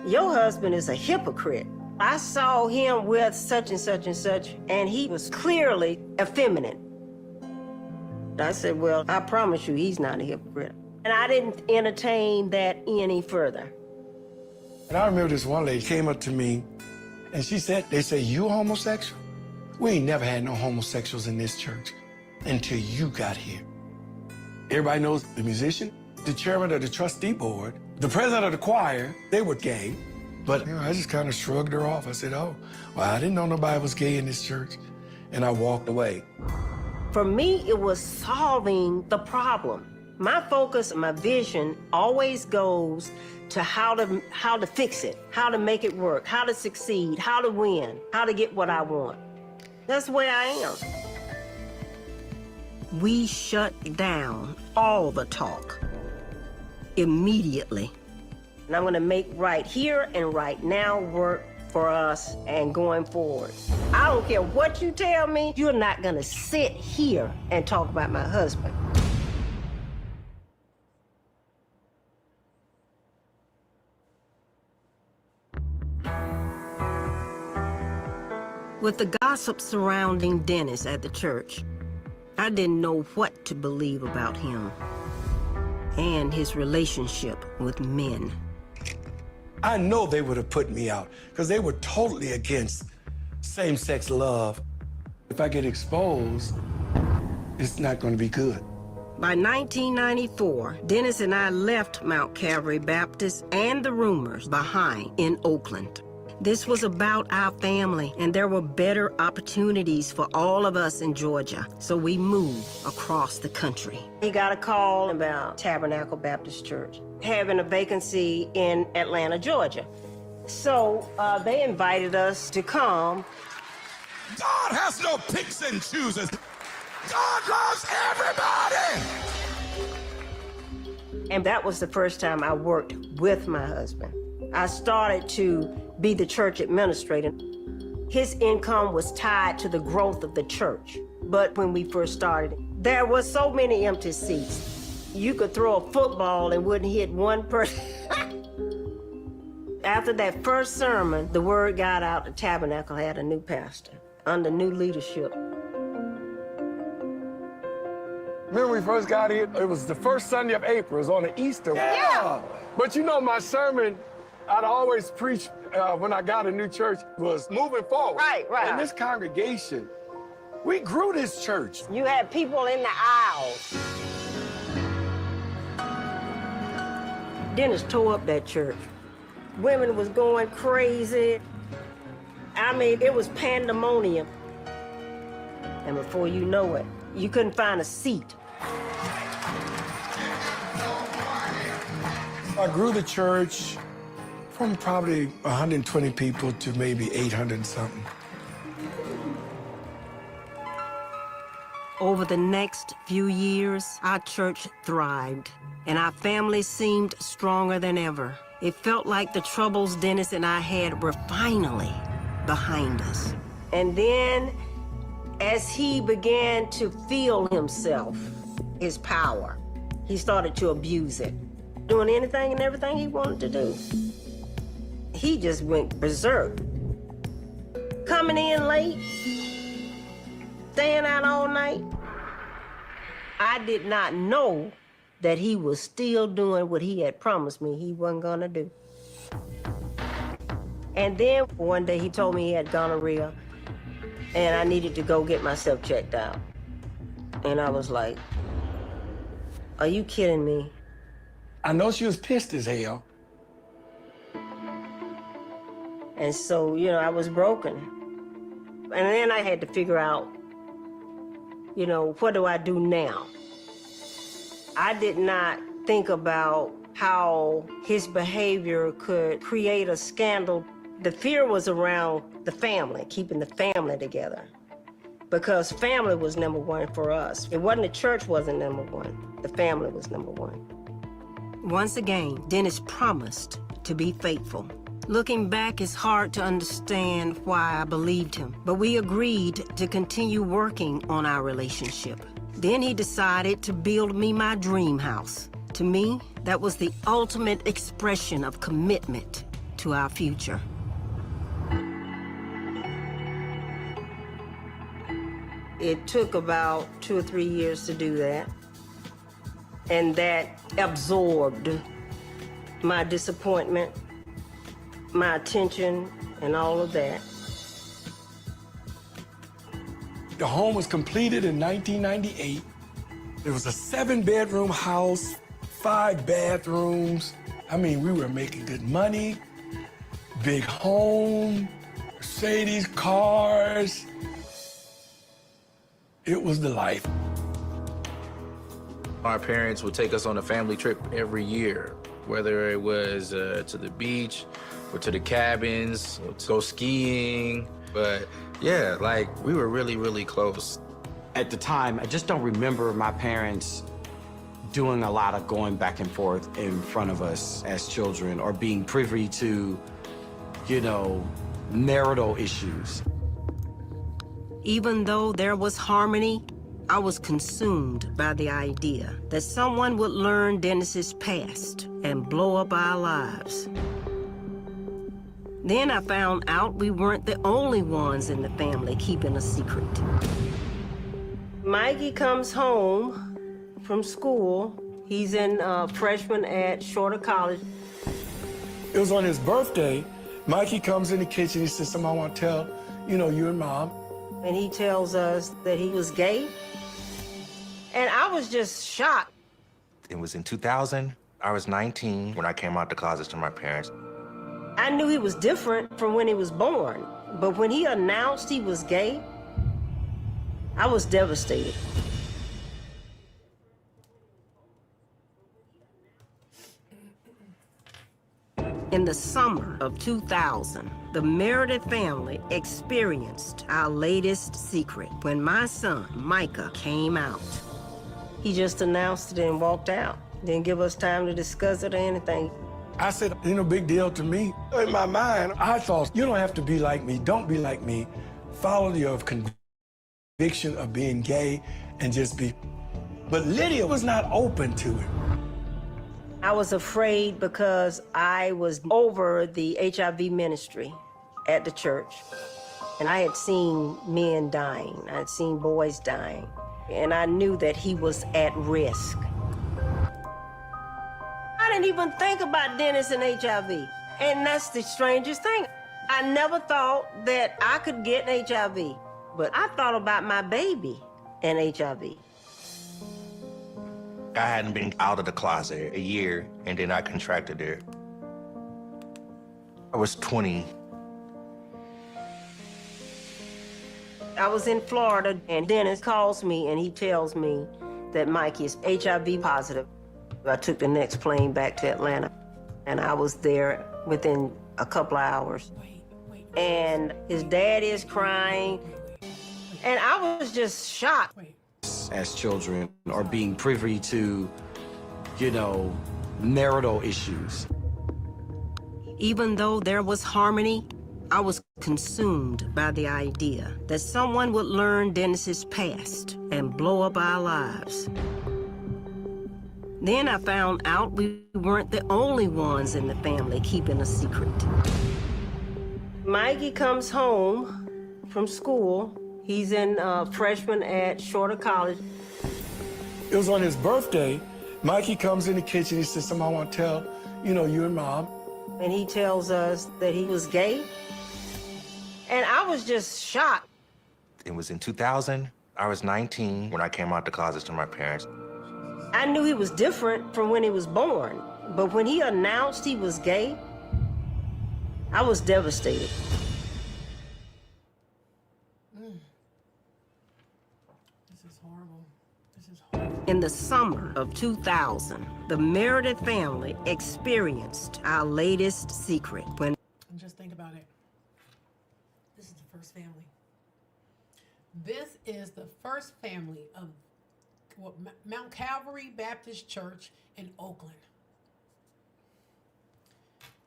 your husband is a hypocrite. I saw him with such and such and such, and he was clearly effeminate. I said, well, I promise you he's not a hypocrite. And I didn't entertain that any further. And I remember this one lady came up to me, and she said, they say, you homosexual? We ain't never had no homosexuals in this church until you got here. Everybody knows the musician, the chairman of the trustee board, the president of the choir, they were gay. But I just kind of shrugged her off. I said, oh, well, I didn't know nobody was gay in this church. And I walked away. For me, it was solving the problem. My focus, my vision always goes to how to fix it, how to make it work, how to succeed, how to win, how to get what I want. That's the way I am. We shut down all the talk immediately. And I'm gonna make right here and right now work for us and going forward. I don't care what you tell me, you're not gonna sit here and talk about my husband. With the gossip surrounding Dennis at the church, I didn't know what to believe about him and his relationship with men. I know they would have put me out because they were totally against same-sex love. If I get exposed, it's not going to be good. By 1994, Dennis and I left Mount Calvary Baptist and the rumors behind in Oakland. This was about our family, and there were better opportunities for all of us in Georgia, so we moved across the country. He got a call about Tabernacle Baptist Church having a vacancy in Atlanta, Georgia. So they invited us to come. God has no picks and chooses. God loves everybody. And that was the first time I worked with my husband. I started to be the church administrator. His income was tied to the growth of the church. But when we first started, there were so many empty seats. You could throw a football and wouldn't hit one person. After that first sermon, the word got out the Tabernacle had a new pastor under new leadership. Remember when we first got here? It was the first Sunday of April. It was on the Easter. Yeah. But you know, my sermon, I'd always preach when I got a new church was moving forward. Right. In this congregation, we grew this church. You had people in the aisles. Dennis tore up that church. Women was going crazy. I mean, it was pandemonium. And before you know it, you couldn't find a seat. I grew the church from probably 120 people to maybe 800 and something. Over the next few years, our church thrived, and our family seemed stronger than ever. It felt like the troubles Dennis and I had were finally behind us. And then, as he began to feel himself, his power, he started to abuse it, doing anything and everything he wanted to do. He just went berserk. Coming in late, staying out all night. I did not know that he was still doing what he had promised me he wasn't gonna do. And then one day he told me he had gonorrhea and I needed to go get myself checked out. And I was like, are you kidding me? I know she was pissed as hell. And so, you know, I was broken. And then I had to figure out, you know, what do I do now? I did not think about how his behavior could create a scandal. The fear was around the family, keeping the family together. Because family was number one for us. It wasn't the church wasn't number one. The family was number one. Once again, Dennis promised to be faithful. Looking back, it's hard to understand why I believed him, but we agreed to continue working on our relationship. Then he decided to build me my dream house. To me, that was the ultimate expression of commitment to our future. It took about 2 or 3 years to do that, and that absorbed my disappointment, my attention, and all of that. The home was completed in 1998. It was a 7-bedroom house, 5 bathrooms. I mean, we were making good money, big home, Mercedes cars. It was the life. Our parents would take us on a family trip every year, whether it was to the beach or to the cabins, or to go skiing. But yeah, like we were really, really close. At the time, I just don't remember my parents doing a lot of going back and forth in front of us as children or being privy to, you know, marital issues. Even though there was harmony, I was consumed by the idea that someone would learn Dennis's past and blow up our lives. Then I found out we weren't the only ones in the family keeping a secret. Mikey comes home from school. He's in freshman at Shorter College. It was on his birthday. Mikey comes in the kitchen. He says, "Something I want to tell, you and Mom." And he tells us that he was gay. And I was just shocked. It was in 2000. I was 19 when I came out the closet to my parents. I knew he was different from when he was born, but when he announced he was gay, I was devastated. In the summer of 2000, the Meredith family experienced our latest secret when my son, Micah, came out. He just announced it and walked out. Didn't give us time to discuss it or anything. I said, no big deal to me. In my mind, I thought, you don't have to be like me. Don't be like me. Follow your conviction of being gay and just be. But Lydia was not open to it. I was afraid because I was over the HIV ministry at the church. And I had seen men dying. I had seen boys dying. And I knew that he was at risk. I didn't even think about Dennis and HIV. And that's the strangest thing. I never thought that I could get HIV, but I thought about my baby and HIV. I hadn't been out of the closet a year, and then I contracted it. I was 20. I was in Florida, and Dennis calls me, and he tells me that Mike is HIV positive. I took the next plane back to Atlanta, and I was there within a couple of hours. And his dad is crying, and I was just shocked. As children or being privy to, you know, marital issues. Even though there was harmony, I was consumed by the idea that someone would learn Dennis's past and blow up our lives. Then I found out we weren't the only ones in the family keeping a secret. Mikey comes home from school. He's in freshman at Shorter College. It was on his birthday. Mikey comes in the kitchen. He says, "Something I want to tell, you and Mom." And he tells us that he was gay. And I was just shocked. It was in 2000. I was 19 when I came out the closet to my parents. I knew he was different from when he was born, but when he announced he was gay, I was devastated. This is horrible. This is horrible. In the summer of 2000, the Meredith family experienced our latest secret when... And just think about it. This is the first family. This is the first family of Mount Calvary Baptist Church in Oakland.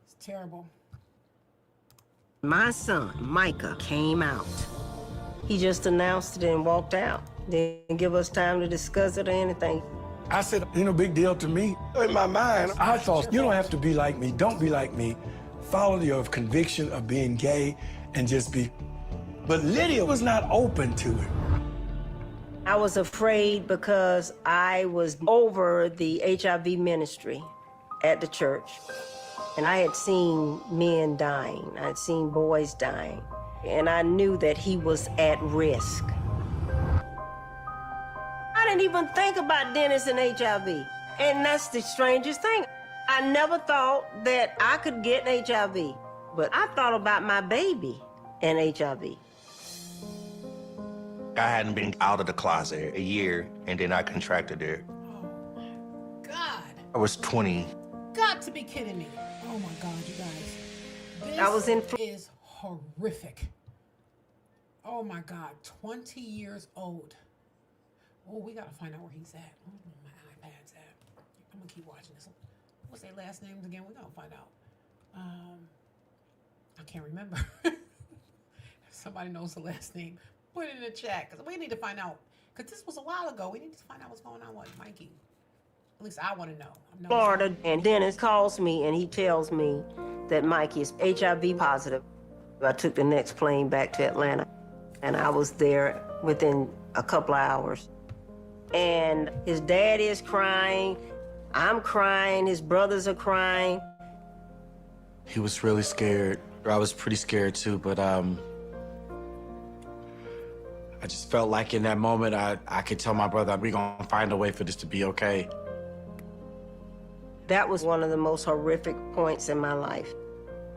It's terrible. My son, Micah, came out. He just announced it and walked out. Didn't give us time to discuss it or anything. I said, big deal to me. In my mind, I thought, you don't have to be like me. Don't be like me. Follow your conviction of being gay and just be. But Lydia was not open to it. I was afraid because I was over the HIV ministry at the church. And I had seen men dying. I had seen boys dying. And I knew that he was at risk. I didn't even think about Dennis and HIV. And that's the strangest thing. I never thought that I could get HIV, but I thought about my baby and HIV. I hadn't been out of the closet a year, and then I contracted it. Oh, God. I was 20. Got to be kidding me. Oh, my God, you guys. This I was in... is horrific. Oh, my God. 20 years old. Oh, we got to find out where he's at. Oh, my iPad's at. I'm going to keep watching this. What's their last names again? We're going to find out. I can't remember. If somebody knows the last name, put it in the chat, because we need to find out. Because this was a while ago. We need to find out what's going on with Mikey. At least I want to know. Florida, and Dennis calls me and he tells me that Mikey is HIV positive. I took the next plane back to Atlanta, and I was there within a couple of hours. And his dad is crying, I'm crying, his brothers are crying. He was really scared. I was pretty scared too, but I just felt like in that moment I could tell my brother, we're gonna find a way for this to be okay. That was one of the most horrific points in my life.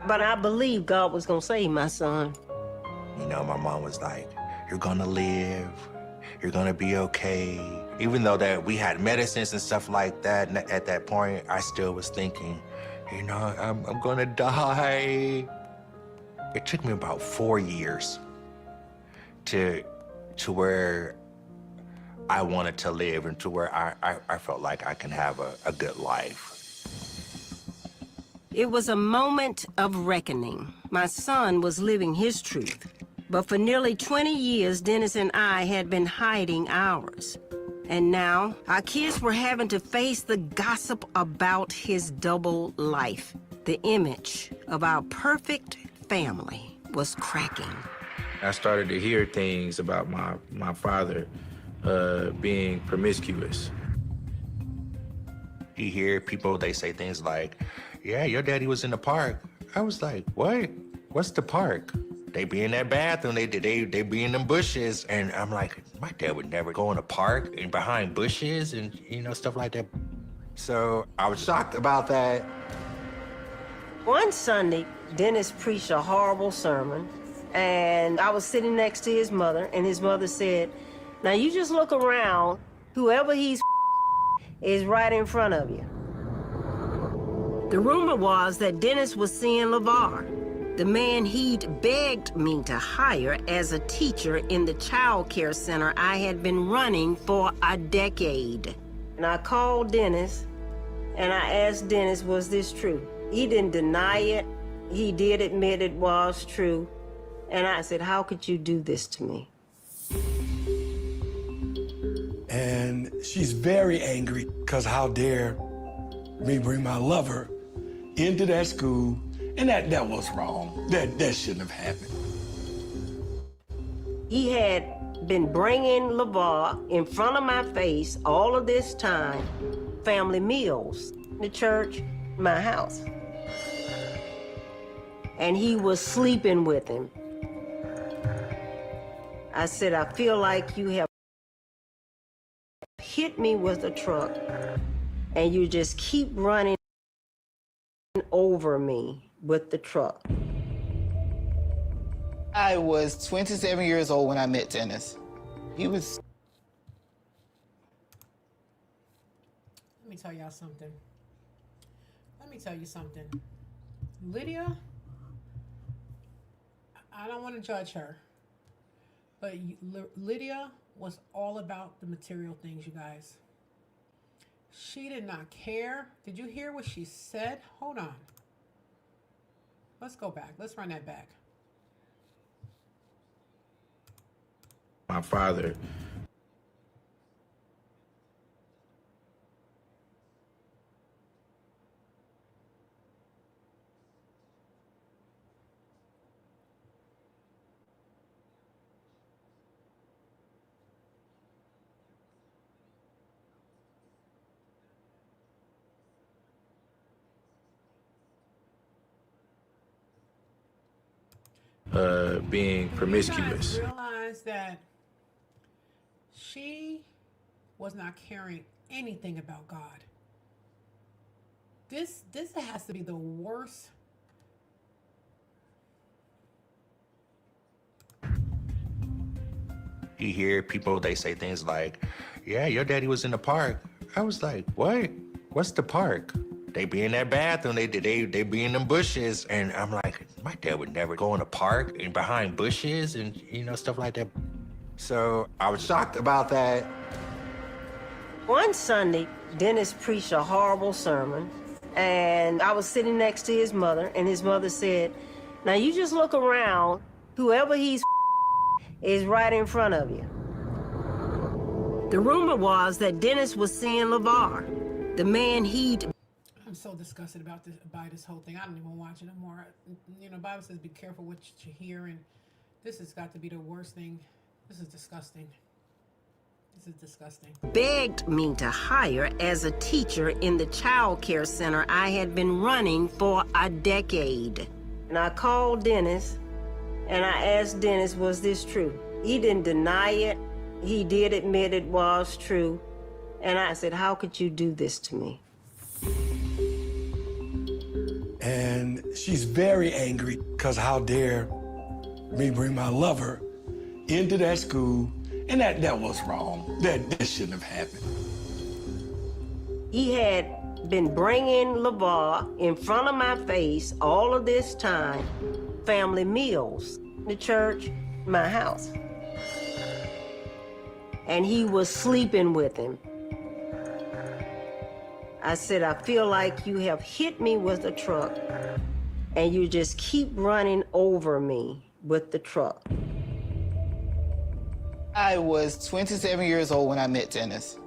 But I believe God was gonna save my son. You know, my mom was like, you're gonna live, you're gonna be okay. Even though that we had medicines and stuff like that, at that point, I still was thinking, you know, I'm gonna die. It took me about 4 years to where I wanted to live and to where I felt like I can have a good life. It was a moment of reckoning. My son was living his truth. But for nearly 20 years, Dennis and I had been hiding ours. And now, our kids were having to face the gossip about his double life. The image of our perfect family was cracking. I started to hear things about my father being promiscuous. You hear people, they say things like, yeah, your daddy was in the park. I was like, what? What's the park? They be in that bathroom, they be in them bushes. And I'm like, my dad would never go in a park and behind bushes and, you know, stuff like that. So I was shocked about that. One Sunday, Dennis preached a horrible sermon, and I was sitting next to his mother, and his mother said, now you just look around, whoever he's is right in front of you. The rumor was that Dennis was seeing LeVar, the man he'd begged me to hire as a teacher in the child care center I had been running for a decade. And I called Dennis, and I asked Dennis, was this true? He didn't deny it. He did admit it was true. And I said, how could you do this to me? And she's very angry because how dare me bring my lover into that school, and that was wrong. That shouldn't have happened. He had been bringing LeVar in front of my face all of this time, family meals, the church, my house. And he was sleeping with him. I said, I feel like you have hit me with a truck and you just keep running over me with the truck. I was 27 years old when I met Dennis. He was... Let me tell y'all something. Let me tell you something. Lydia, I don't want to judge her, but Lydia was all about the material things, you guys. She did not care. Did you hear what she said? Hold on. Let's go back. Let's run that back. My father being promiscuous. You guys realize that she was not caring anything about God. This has to be the worst. You hear people, they say things like, yeah, your daddy was in the park. I was like, what? What's the park? They be in that bathroom, they be in them bushes. And I'm like, my dad would never go in a park and behind bushes and, you know, stuff like that. So I was shocked about that. One Sunday, Dennis preached a horrible sermon, and I was sitting next to his mother, and his mother said, now you just look around, whoever he's is right in front of you. The rumor was that Dennis was seeing LeVar, the man he'd... I'm so disgusted by this whole thing. I don't even watch it anymore. You know, Bible says be careful what you hear, and this has got to be the worst thing. This is disgusting. This is disgusting. Begged me to hire as a teacher in the child care center I had been running for a decade. And I called Dennis, and I asked Dennis, was this true? He didn't deny it. He did admit it was true. And I said, how could you do this to me? And she's very angry because how dare me bring my lover into that school, and that was wrong. That shouldn't have happened. He had been bringing LeVar in front of my face all of this time, family meals, the church, my house. And he was sleeping with him. I said, I feel like you have hit me with a truck and you just keep running over me with the truck. I was 27 years old when I met Dennis.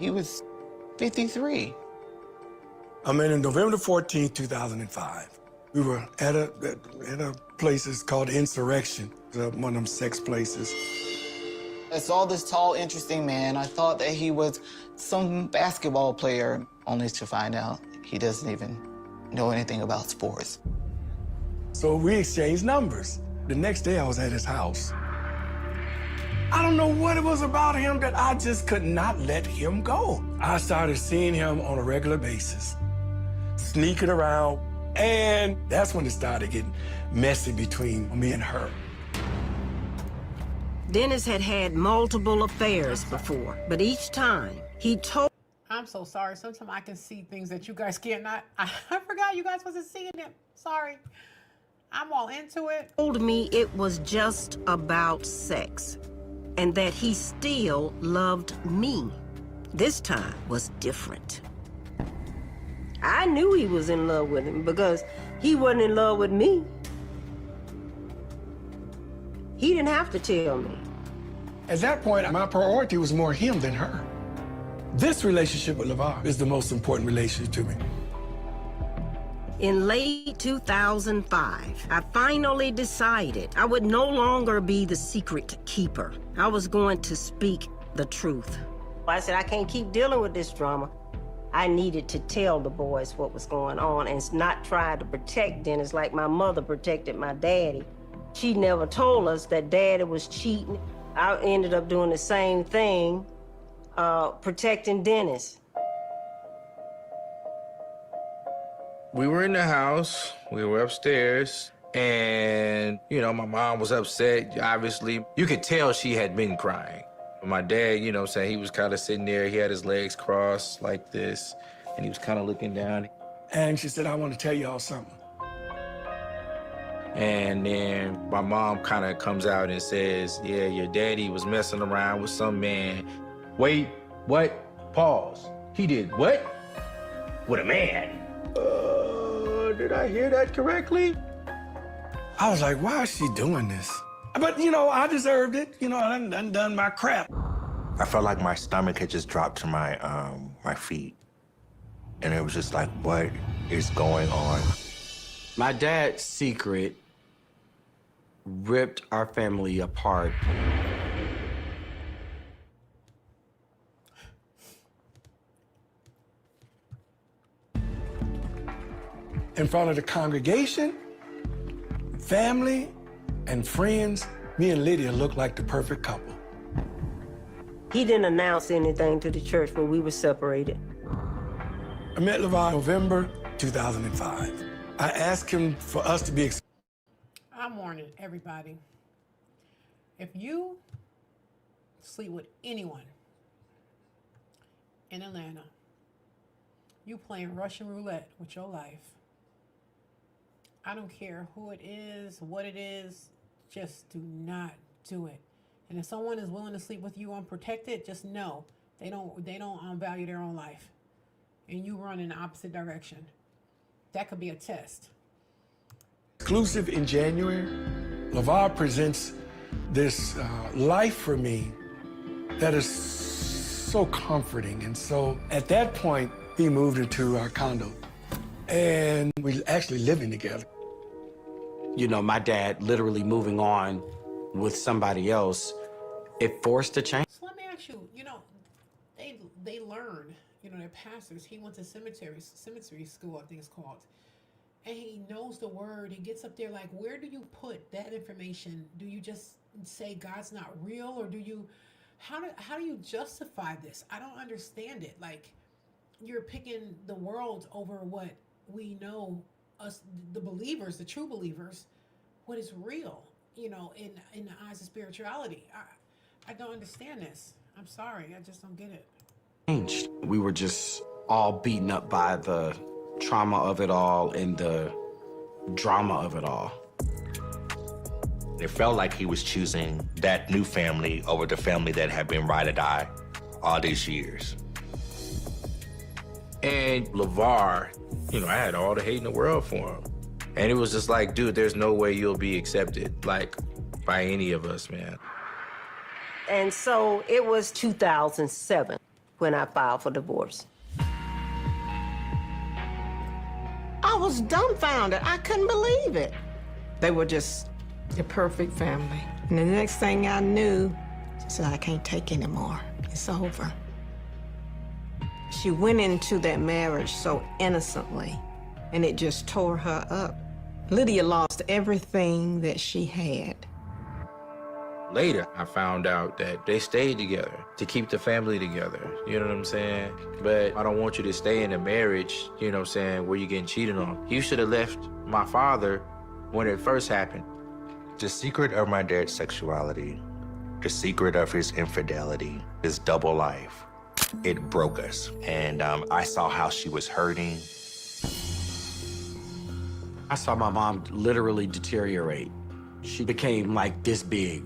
He was 53. I met him November 14th, 2005. We were at a place that's called Insurrection, one of them sex places. I saw this tall, interesting man. I thought that he was some basketball player, only to find out he doesn't even know anything about sports. So we exchanged numbers. The next day I was at his house. I don't know what it was about him that I just could not let him go. I started seeing him on a regular basis, sneaking around, and that's when it started getting messy between me and her. Dennis had had multiple affairs before, but each time he told... I'm so sorry. Sometimes I can see things that you guys can't. I forgot you guys wasn't seeing them. Sorry. I'm all into it. Told me it was just about sex and that he still loved me. This time was different. I knew he was in love with him because he wasn't in love with me. He didn't have to tell me. At that point, my priority was more him than her. This relationship with LeVar is the most important relationship to me. In late 2005, I finally decided I would no longer be the secret keeper. I was going to speak the truth. I said, I can't keep dealing with this drama. I needed to tell the boys what was going on and not try to protect Dennis like my mother protected my daddy. She never told us that daddy was cheating. I ended up doing the same thing, protecting Dennis. We were in the house, we were upstairs, and, you know, my mom was upset, obviously. You could tell she had been crying. My dad, you know, saying he was kind of sitting there, he had his legs crossed like this, and he was kind of looking down. And she said, I want to tell y'all something. And then my mom kind of comes out and says, yeah, your daddy was messing around with some man. Wait, what? Pause. He did what? With a man? Did I hear that correctly? I was like, why is she doing this? But, you know, I deserved it. You know, I done my crap. I felt like my stomach had just dropped to my feet. And it was just like, what is going on? My dad's secret ripped our family apart. In front of the congregation, family, and friends, me and Lydia looked like the perfect couple. He didn't announce anything to the church when we were separated. I met LeVar November 2005. I asked him for us to be. I'm warning everybody. If you sleep with anyone in Atlanta, you playing Russian roulette with your life. I don't care who it is, what it is, just do not do it. And if someone is willing to sleep with you unprotected, just know they don't value their own life. And you run in the opposite direction. That could be a test. Exclusive in January, LeVar presents this life for me that is so comforting. And so at that point, he moved into our condo. And we're actually living together. You know, my dad literally moving on with somebody else, it forced a change. So let me ask you, they learn, they're pastors. He went to cemetery school, I think it's called. And he knows the word. He gets up there like, where do you put that information? Do you just say God's not real? Or do you, how do you justify this? I don't understand it. Like, you're picking the world over what we know, us, the believers, the true believers, what is real, in the eyes of spirituality. I don't understand this. I'm sorry. I just don't get it. Changed. We were just all beaten up by the trauma of it all and the drama of it all. It felt like he was choosing that new family over the family that had been ride or die all these years. And LeVar, I had all the hate in the world for him. And it was just like, dude, there's no way you'll be accepted, like, by any of us, man. And so it was 2007 when I filed for divorce. I was dumbfounded. I couldn't believe it. They were just the perfect family. And the next thing I knew, she said, I can't take anymore. It's over. She went into that marriage so innocently, and it just tore her up. Lydia lost everything that she had. Later, I found out that they stayed together to keep the family together. You know what I'm saying? But I don't want you to stay in a marriage, where you're getting cheated on. You should have left my father when it first happened. The secret of my dad's sexuality, the secret of his infidelity, his double life, it broke us. And I saw how she was hurting. I saw my mom literally deteriorate. She became like this big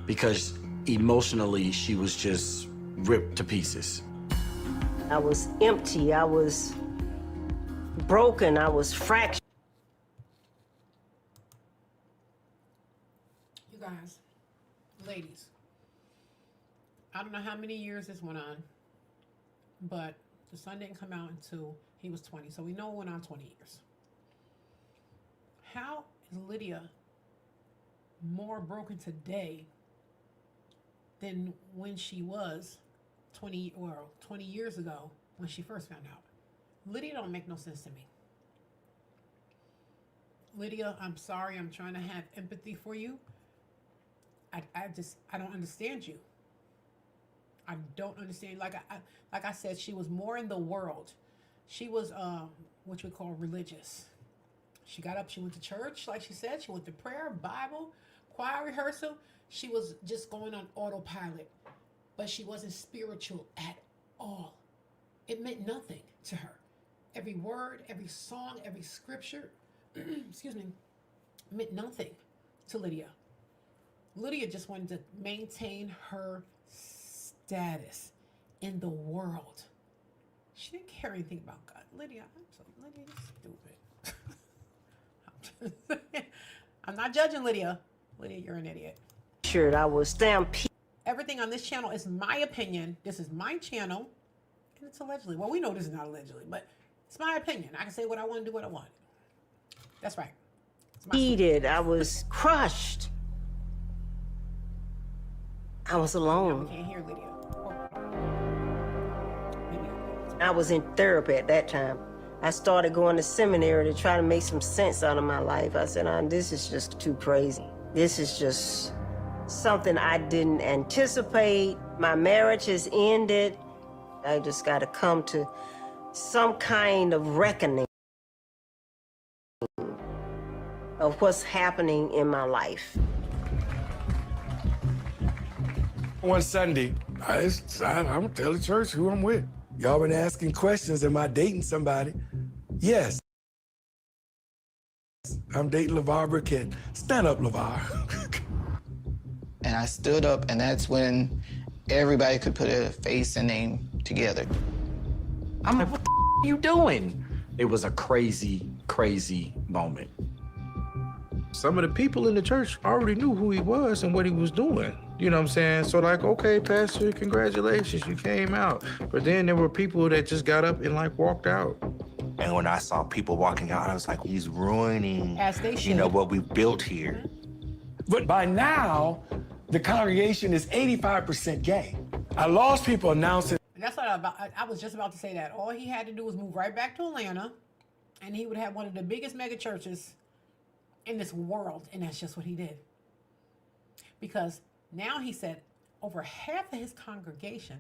because emotionally she was just ripped to pieces. I was empty, I was broken, I was fractured. You guys, ladies, I don't know how many years this went on, but the son didn't come out until he was 20, so we know it went on 20 years. How is Lydia more broken today than when she was 20 years ago when she first found out? Lydia don't make no sense to me. Lydia, I'm sorry, I'm trying to have empathy for you. I don't understand you. I don't understand. Like I said, she was more in the world. She was what we call religious. She got up, she went to church, like she said. She went to prayer, Bible, choir rehearsal. She was just going on autopilot, but she wasn't spiritual at all. It meant nothing to her. Every word, every song, every scripture, excuse me, meant nothing to Lydia. Lydia just wanted to maintain her status in the world. She didn't care anything about God. Lydia, Lydia, you're stupid. I'm not judging Lydia. Lydia, you're an idiot. Sure, I was stampeded. Everything on this channel is my opinion. This is my channel. And it's allegedly. Well, we know this is not allegedly, but it's my opinion. I can say what I want and do what I want. That's right. I was crushed. I was alone. I can't hear Lydia. I was in therapy at that time. I started going to seminary to try to make some sense out of my life. I said, this is just too crazy. This is just something I didn't anticipate. My marriage has ended. I just got to come to some kind of reckoning of what's happening in my life. One Sunday, I decided I'm gonna tell the church who I'm with. Y'all been asking questions, am I dating somebody? Yes. I'm dating LeVar Burkett. Stand up, LeVar. And I stood up, and that's when everybody could put a face and name together. I'm like, what the are you doing? It was a crazy, crazy moment. Some of the people in the church already knew who he was and what he was doing. You know what I'm saying? So like, okay, Pastor, congratulations, you came out. But then there were people that just got up and like walked out. And when I saw people walking out, I was like, he's ruining, As they you know, should. what we built here. But by now, the congregation is 85% gay. I lost people announcing. And that's what I was just about to say that. All he had to do was move right back to Atlanta, and he would have one of the biggest mega churches in this world, and that's just what he did. Because now he said over half of his congregation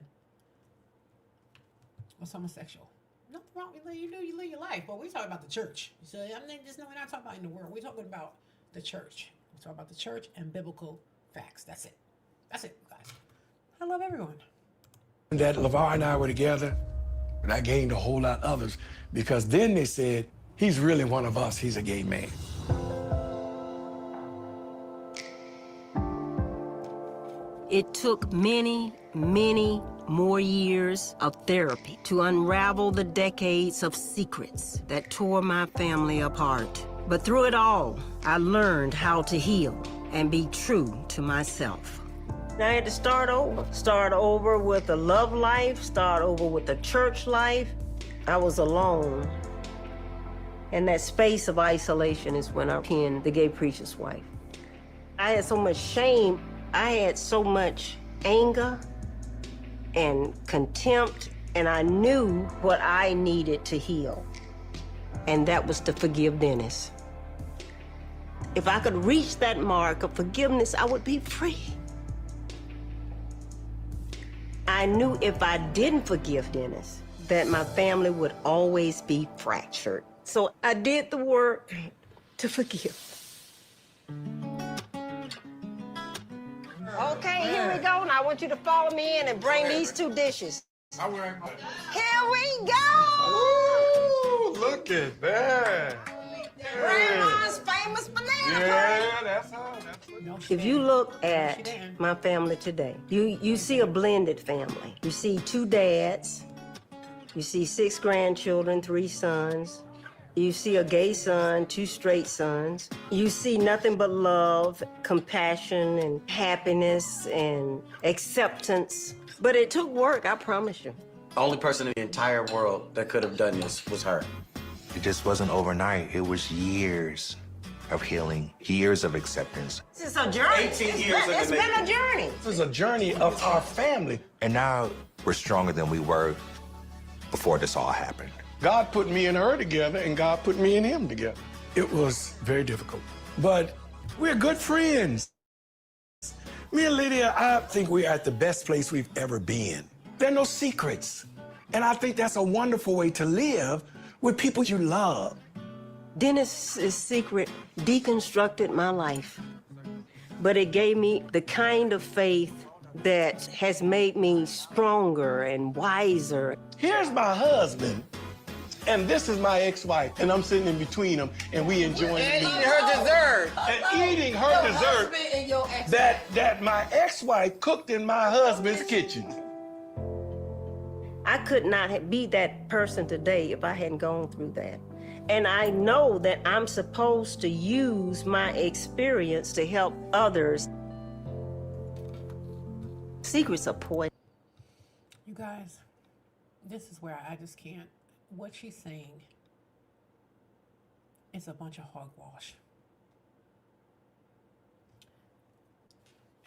was homosexual. Nothing wrong with you. You live your life, but we're talking about the church. So we're not talking about in the world. We're talking about the church. We're talking about the church and biblical facts. That's it. That's it, guys. I love everyone. That LeVar and I were together, and I gained a whole lot of others, because then they said, he's really one of us, he's a gay man. It took many, many more years of therapy to unravel the decades of secrets that tore my family apart. But through it all, I learned how to heal and be true to myself. I had to start over with a love life, start over with a church life. I was alone. And that space of isolation is when I became the gay preacher's wife. I had so much shame. I had so much anger and contempt, and I knew what I needed to heal. And that was to forgive Dennis. If I could reach that mark of forgiveness, I would be free. I knew if I didn't forgive Dennis, that my family would always be fractured. So I did the work to forgive. Okay, here we go. Now I want you to follow me in and bring these two dishes. All right. Here we go! Ooh, look at that. Grandma's famous banana Yeah, that's all. If you look at my family today, you see a blended family. You see 2 dads, you see 6 grandchildren, 3 sons. You see a gay son, 2 straight sons. You see nothing but love, compassion, and happiness, and acceptance. But it took work, I promise you. The only person in the entire world that could have done this was her. It just wasn't overnight. It was years of healing, years of acceptance. This is a journey. 18 years in the It's been a making. journey. This is a journey of our family. And now we're stronger than we were before this all happened. God put me and her together, and God put me and him together. It was very difficult, but we're good friends. Me and Lydia, I think we're at the best place we've ever been. There are no secrets, and I think that's a wonderful way to live with people you love. Dennis's secret deconstructed my life, but it gave me the kind of faith that has made me stronger and wiser. Here's my husband, and this is my ex-wife, and I'm sitting in between them, and we enjoying And eating her dessert. and eating her dessert that my ex-wife cooked in my husband's kitchen. I could not be that person today if I hadn't gone through that. And I know that I'm supposed to use my experience to help others. Secrets are poison. You guys, this is where I just can't. What she's saying is a bunch of hogwash.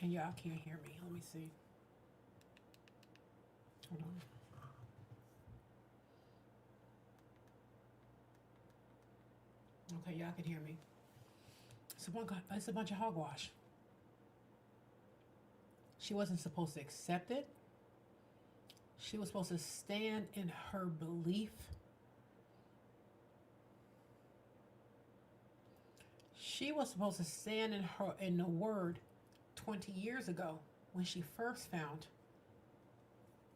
And y'all can't hear me. Let me see. Hold on. Okay, y'all can hear me. It's a bunch of hogwash. She wasn't supposed to accept it. She was supposed to stand in her belief. She was supposed to stand in the word 20 years ago when she first found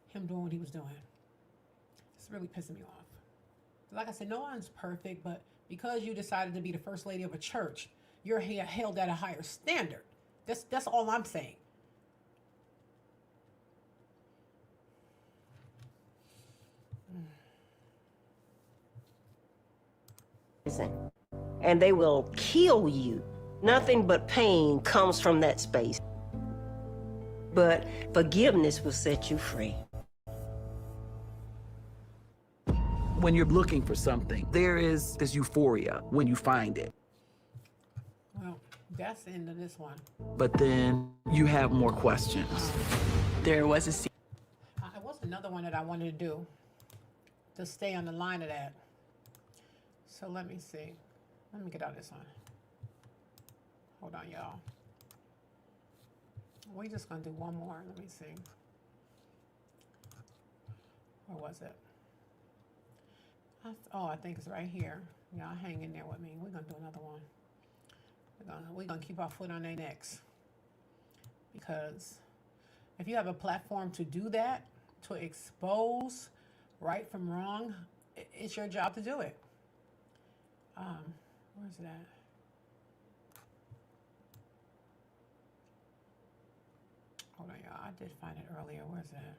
him doing what he was doing. It's really pissing me off. Like I said, no one's perfect, but because you decided to be the first lady of a church, you're held at a higher standard. That's all I'm saying. And they will kill you. Nothing but pain comes from that space. But forgiveness will set you free. When you're looking for something, there is this euphoria when you find it. Well, that's the end of this one. But then you have more questions. There was a scene. It was another one that I wanted to do to stay on the line of that. So let me see. Let me get out of this one. Hold on, y'all. We're just gonna do one more. Let me see. Where was it? I think it's right here. Y'all hang in there with me. We're gonna do another one. We're gonna keep our foot on their necks. Because if you have a platform to do that, to expose right from wrong, it's your job to do it. Where's it at? Hold on, y'all. I did find it earlier. Where's that?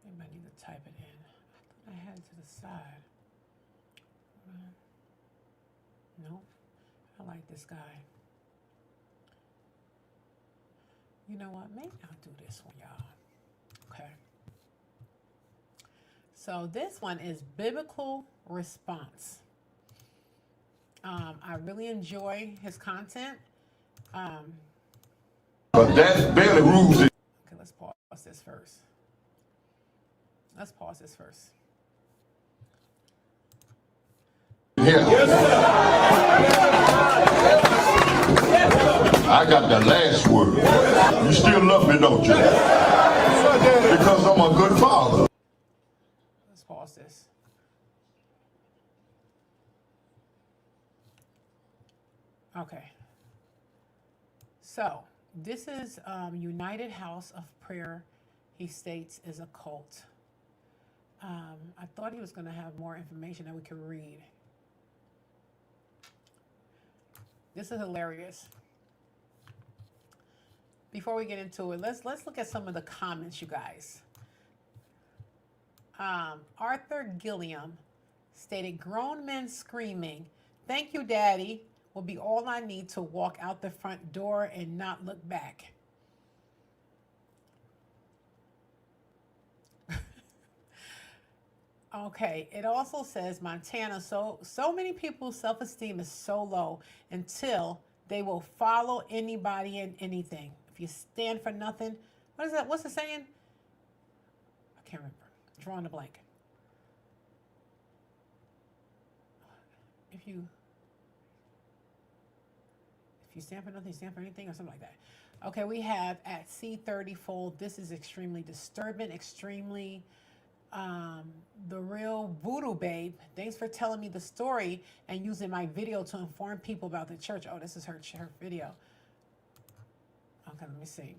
Maybe I need to type it in. I thought I had it to the side. Nope. I like this guy. You know what? Maybe I'll do this one, y'all. Okay. So this one is biblical response. I really enjoy his content. But that's barely rules. Okay, let's pause this first. Yeah. I got the last word. You still love me, don't you? Because I'm a good father. Let's pause this. Okay. So this is United House of Prayer. He states is a cult. I thought he was going to have more information that we could read. This is hilarious. Before we get into it, let's look at some of the comments, you guys. Arthur Gilliam stated, grown men screaming, "Thank you, Daddy," will be all I need to walk out the front door and not look back. Okay, it also says Montana, so many people's self-esteem is so low until they will follow anybody and anything. If you stand for nothing, what is that? What's the saying? I can't remember. Drawing a blank. If you stand for nothing, you stand for anything, or something like that. Okay, we have at C30 Fold. This is extremely disturbing, extremely the real voodoo babe. Thanks for telling me the story and using my video to inform people about the church. Oh, this is her video. Okay, let me see.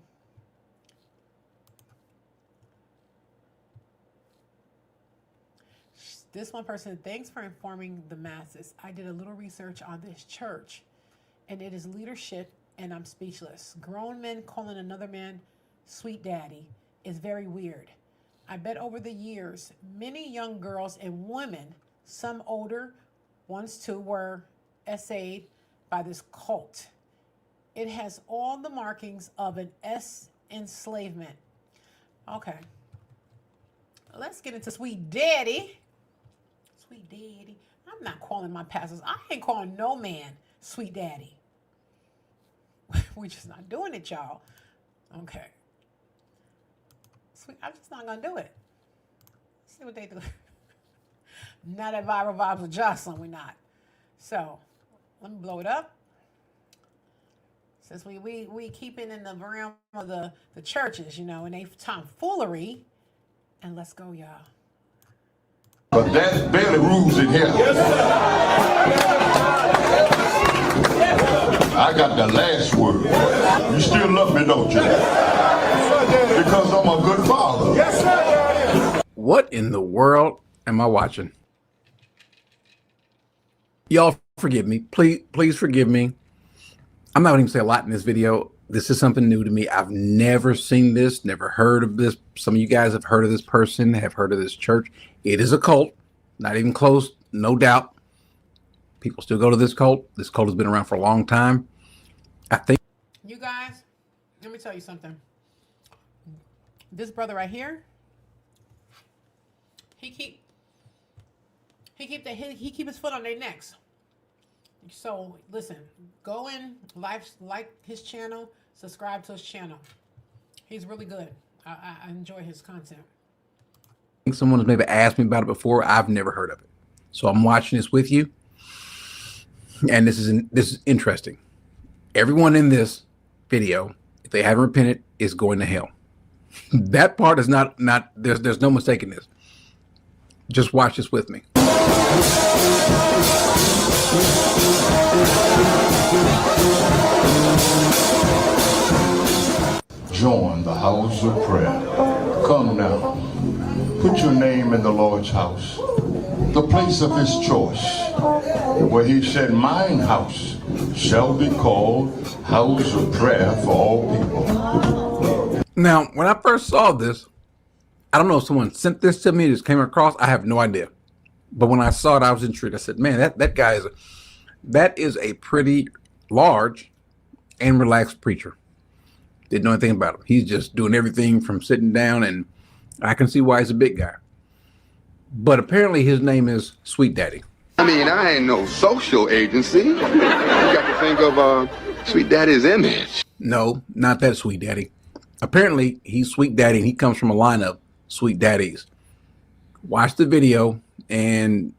This one person, thanks for informing the masses. I did a little research on this church, and it is leadership, and I'm speechless. Grown men calling another man sweet daddy is very weird. I bet over the years, many young girls and women, some older ones too, were essayed by this cult. It has all the markings of an enslavement. Okay. Let's get into sweet daddy. Sweet daddy. I'm not calling my pastors. I ain't calling no man sweet daddy. We're just not doing it, y'all. Okay. Sweet, I'm just not going to do it. Let's see what they do. Not at Viral Vibes with Jocelyn, we're not. So, let me blow it up. Since we keep it in the realm of the churches, you know, and they tomfoolery. And let's go, y'all. But that barely rules in here. I got the last word. You still love me, don't you? Because I'm a good father. Yes, sir. What in the world am I watching? Y'all forgive me. Please forgive me. I'm not going to say a lot in this video. This is something new to me. I've never seen this, never heard of this. Some of you guys have heard of this person, have heard of this church. It is a cult, not even close, no doubt. People still go to this cult. This cult has been around for a long time. I think. You guys, let me tell you something. This brother right here, he keep his foot on their necks. So listen, go in, like his channel, subscribe to his channel. He's really good. I enjoy his content. I think someone has maybe asked me about it before. I've never heard of it. So I'm watching this with you. And this is interesting. Everyone in this video, if they haven't repented, is going to hell. That part is not there's no mistake in this. Just watch this with me. Join the house of prayer. Come now. Put your name in the Lord's house, the place of his choice, where he said, mine house shall be called house of prayer for all people. Now, when I first saw this, I don't know if someone sent this to me, just came across, I have no idea. But when I saw it, I was intrigued. I said, man, that guy is a pretty large and relaxed preacher. Didn't know anything about him. He's just doing everything from sitting down, and I can see why he's a big guy. But apparently his name is Sweet Daddy. I mean, I ain't no social agency. You got to think of Sweet Daddy's image. No, not that Sweet Daddy. Apparently he's Sweet Daddy, and he comes from a line of Sweet Daddies. Watch the video and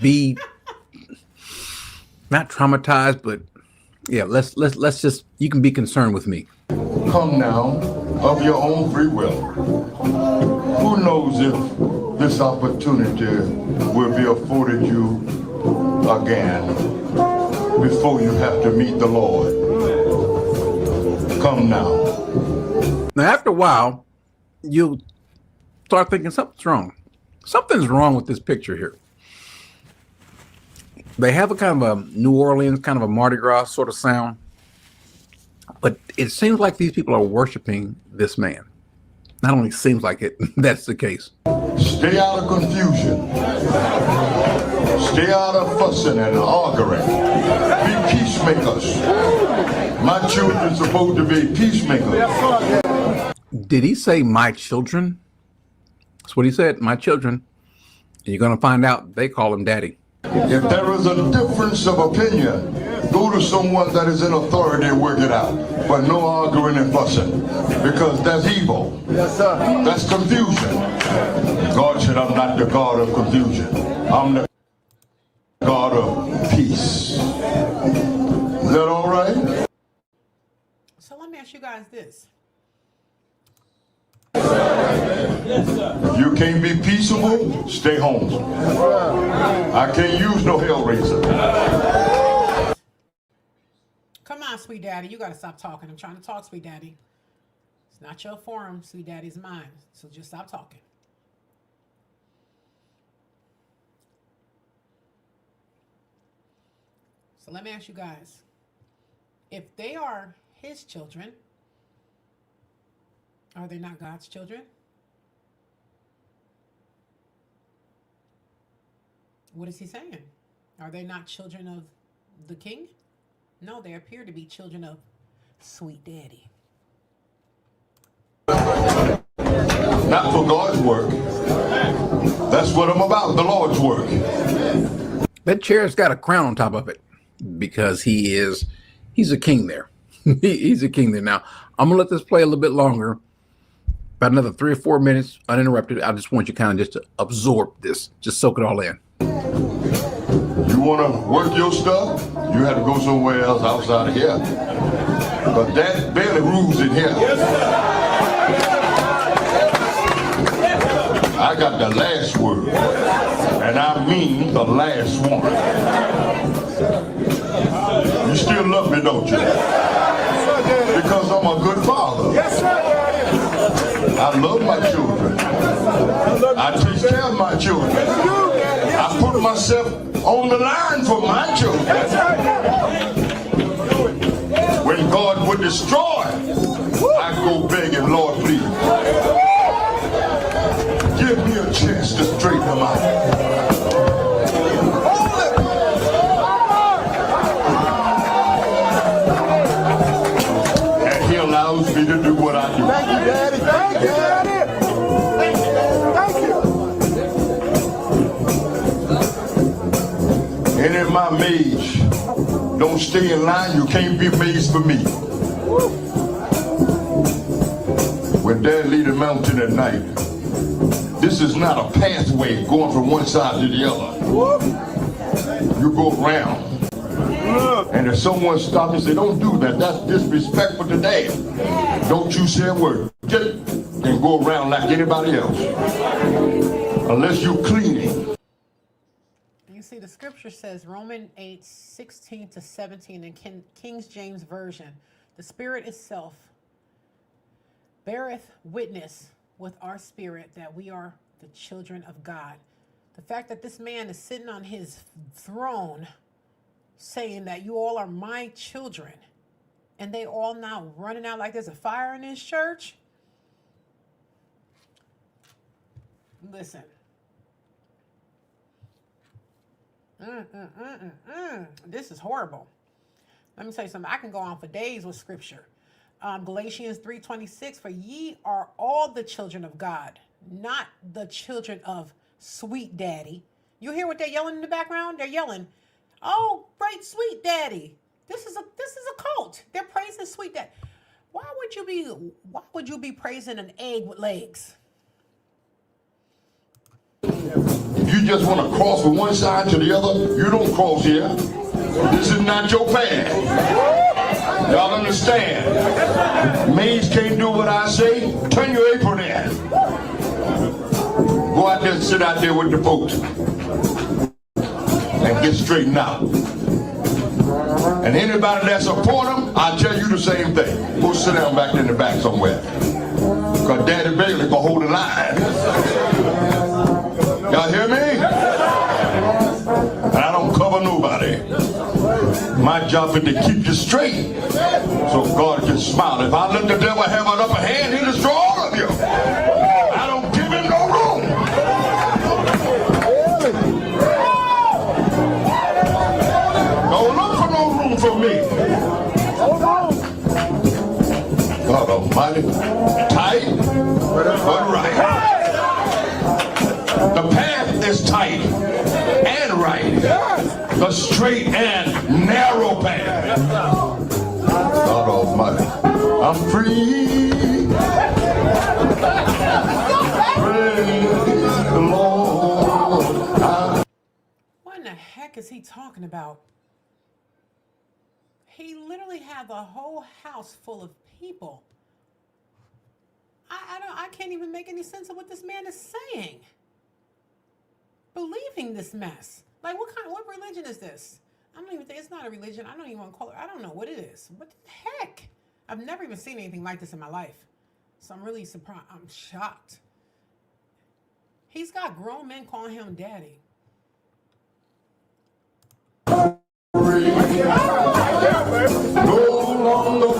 be not traumatized, but yeah, let's just, you can be concerned with me. Come now, of your own free will. Who knows if this opportunity will be afforded you again before you have to meet the Lord. Come now. Now, after a while, you'll start thinking something's wrong. Something's wrong with this picture here. They have a kind of a New Orleans, kind of a Mardi Gras sort of sound. But it seems like these people are worshiping this man. Not only seems like it, that's the case. Stay out of confusion. Stay out of fussing and arguing. Be peacemakers. My children are supposed to be peacemakers. Did he say my children? That's what he said, my children. And you're going to find out they call him daddy. If there is a difference of opinion, go to someone that is in authority and work it out. But no arguing and fussing, because that's evil. Yes, sir. That's confusion. God said, I'm not the God of confusion. I'm the God of peace. Is that all right? So let me ask you guys this. If you can't be peaceable, stay home. I can't use no hellraiser. Come on, Sweet Daddy. You got to stop talking. I'm trying to talk, Sweet Daddy. It's not your forum. Sweet Daddy's mine. So just stop talking. So let me ask you guys. If they are his children, are they not God's children? What is he saying? Are they not children of the king? No, they appear to be children of Sweet Daddy. Not for God's work. That's what I'm about, the Lord's work. That chair's got a crown on top of it because he's a king there. He's a king there. Now, I'm going to let this play a little bit longer. About another 3 or 4 minutes uninterrupted. I just want you kind of just to absorb this, just soak it all in. You want to work your stuff, you have to go somewhere else outside of here. But that barely rules in here. I got the last word, and I mean the last one. You still love me, don't you? Because I'm a good father. Yes, sir. I love my children. I take care of my children. I put myself on the line for my children. When God would destroy, I go begging, Lord, please, give me a chance to straighten them out. And He allows me to do what I do. Thank you, Daddy. Thank you, Daddy. Thank you. Any of my maids don't stay in line, you can't be maids for me. When Dad leave the mountain at night, this is not a pathway going from one side to the other. You go around. And if someone stops and say, don't do that, that's disrespectful to Dad. Don't you say a word. Just and go around like anybody else. Unless you're cleaning. You see, the scripture says, Romans 8:16-17 in King James Version, the Spirit itself beareth witness with our spirit that we are the children of God. The fact that this man is sitting on his throne saying that you all are my children, and they all now running out like there's a fire in this church. Listen. This is horrible. Let me tell you something. I can go on for days with scripture. Galatians 3:26, for ye are all the children of God, not the children of sweet daddy. You hear what they're yelling in the background? They're yelling, oh, great sweet daddy. This is a cult. They're praising sweet daddy. Why would you be praising an egg with legs? If you just want to cross from one side to the other, you don't cross here. This is not your path. Y'all understand? Maids can't do what I say. Turn your apron in. Go out there and sit out there with the folks and get straightened out. And anybody that support them, I'll tell you the same thing. Go sit down back in the back somewhere. Because Daddy Bailey can hold the line. Y'all hear me? And I don't cover nobody. My job is to keep you straight so God can smile. If I let the devil have an upper hand, he'll destroy all of you. I don't give him no room. Don't look for no room for me. God Almighty. Tight, but right. The path is tight and right. The straight and narrow path. God Almighty. I'm free. Praise the Lord. What in the heck is he talking about? He literally had the whole house full of people. I can't even make any sense of what this man is saying. Believing this mess. Like, what religion is this? I don't even think, it's not a religion. I don't even want to call it, I don't know what it is. What the heck? I've never even seen anything like this in my life. So I'm really surprised. I'm shocked. He's got grown men calling him daddy. No longer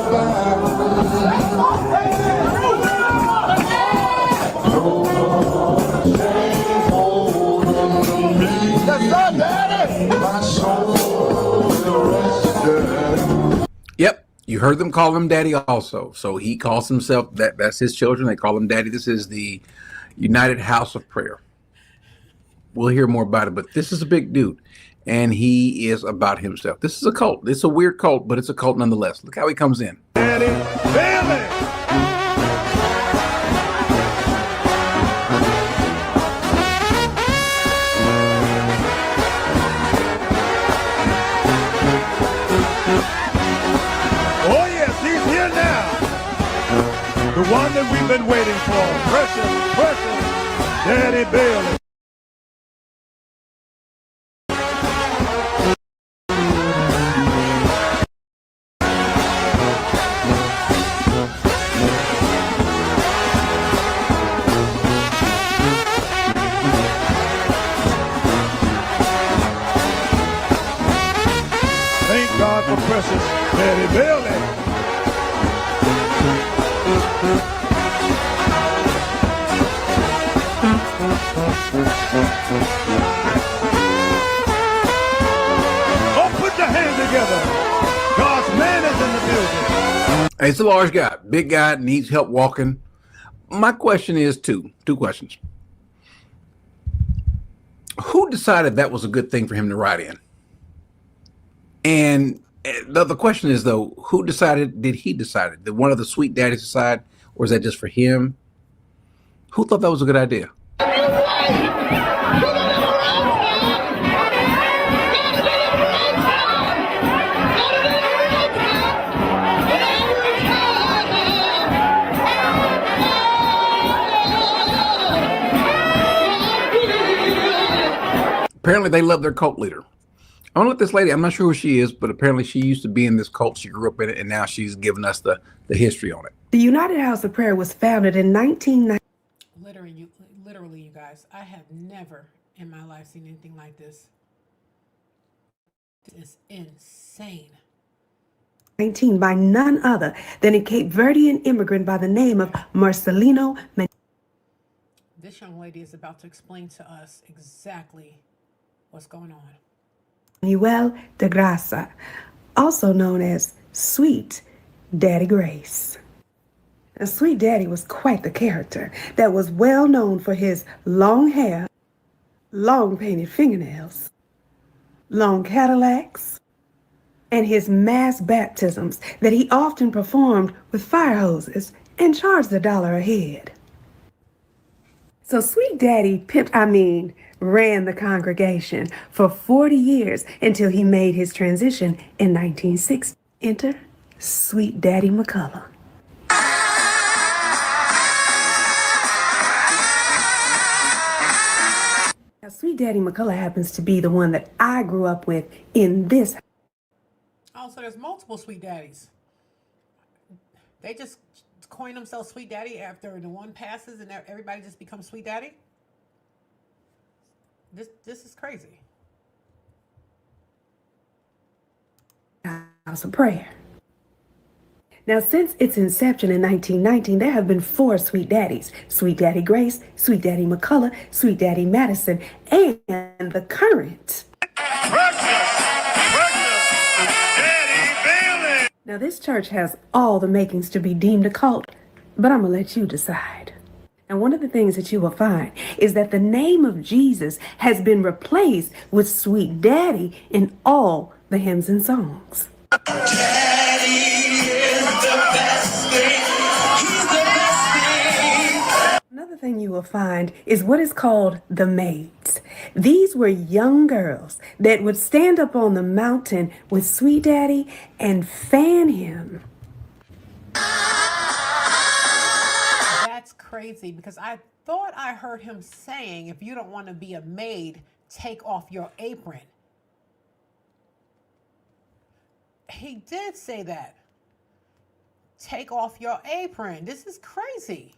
Yep, you heard them call him daddy also. So he calls himself, that's his children. They call him daddy. This is the United House of Prayer. We'll hear more about it, but this is a big dude, and he is about himself. This is a cult. It's a weird cult, but it's a cult nonetheless. Look how he comes in. Daddy, family. one that we've been waiting for. Precious, precious Daddy Bailey. Thank God for precious Daddy Bailey. Oh, put your hands together. God's man is in the building. He's a large guy, big guy, needs help walking. My question is two questions. Who decided that was a good thing for him to ride in? And the other question is, though, who decided? Did he decide it? Did one of the sweet daddies decide, or is that just for him? Who thought that was a good idea? Apparently, they love their cult leader. I want to let this lady, I'm not sure who she is, but apparently she used to be in this cult. She grew up in it, and now she's giving us the history on it. The United House of Prayer was founded in 1990. Literally, you guys, I have never in my life seen anything like this. This is insane. 19 by none other than a Cape Verdean immigrant by the name of Marcelino. This young lady is about to explain to us exactly what's going on. Manuel de Grasa, also known as Sweet Daddy Grace. Now, Sweet Daddy was quite the character that was well known for his long hair, long painted fingernails, long Cadillacs, and his mass baptisms that he often performed with fire hoses and charged $1 a head. So Sweet Daddy ran the congregation for 40 years until he made his transition in 1960. Enter Sweet Daddy McCullough. Now, Sweet Daddy McCullough happens to be the one that I grew up with in this. Oh, so there's multiple Sweet Daddies. They just coin themselves Sweet Daddy after the one passes and everybody just becomes Sweet Daddy? This is crazy. House of Prayer. Now, since its inception in 1919, there have been 4 Sweet Daddies: Sweet Daddy Grace, Sweet Daddy McCullough, Sweet Daddy Madison, and the current. Now, this church has all the makings to be deemed a cult, but I'm going to let you decide. And one of the things that you will find is that the name of Jesus has been replaced with Sweet Daddy in all the hymns and songs. Daddy is the best thing. He's the best thing. Another thing you will find is what is called the maids. These were young girls that would stand up on the mountain with Sweet Daddy and fan him. That's crazy, because I thought I heard him saying, if you don't want to be a maid, take off your apron. He did say that. Take off your apron. This is crazy.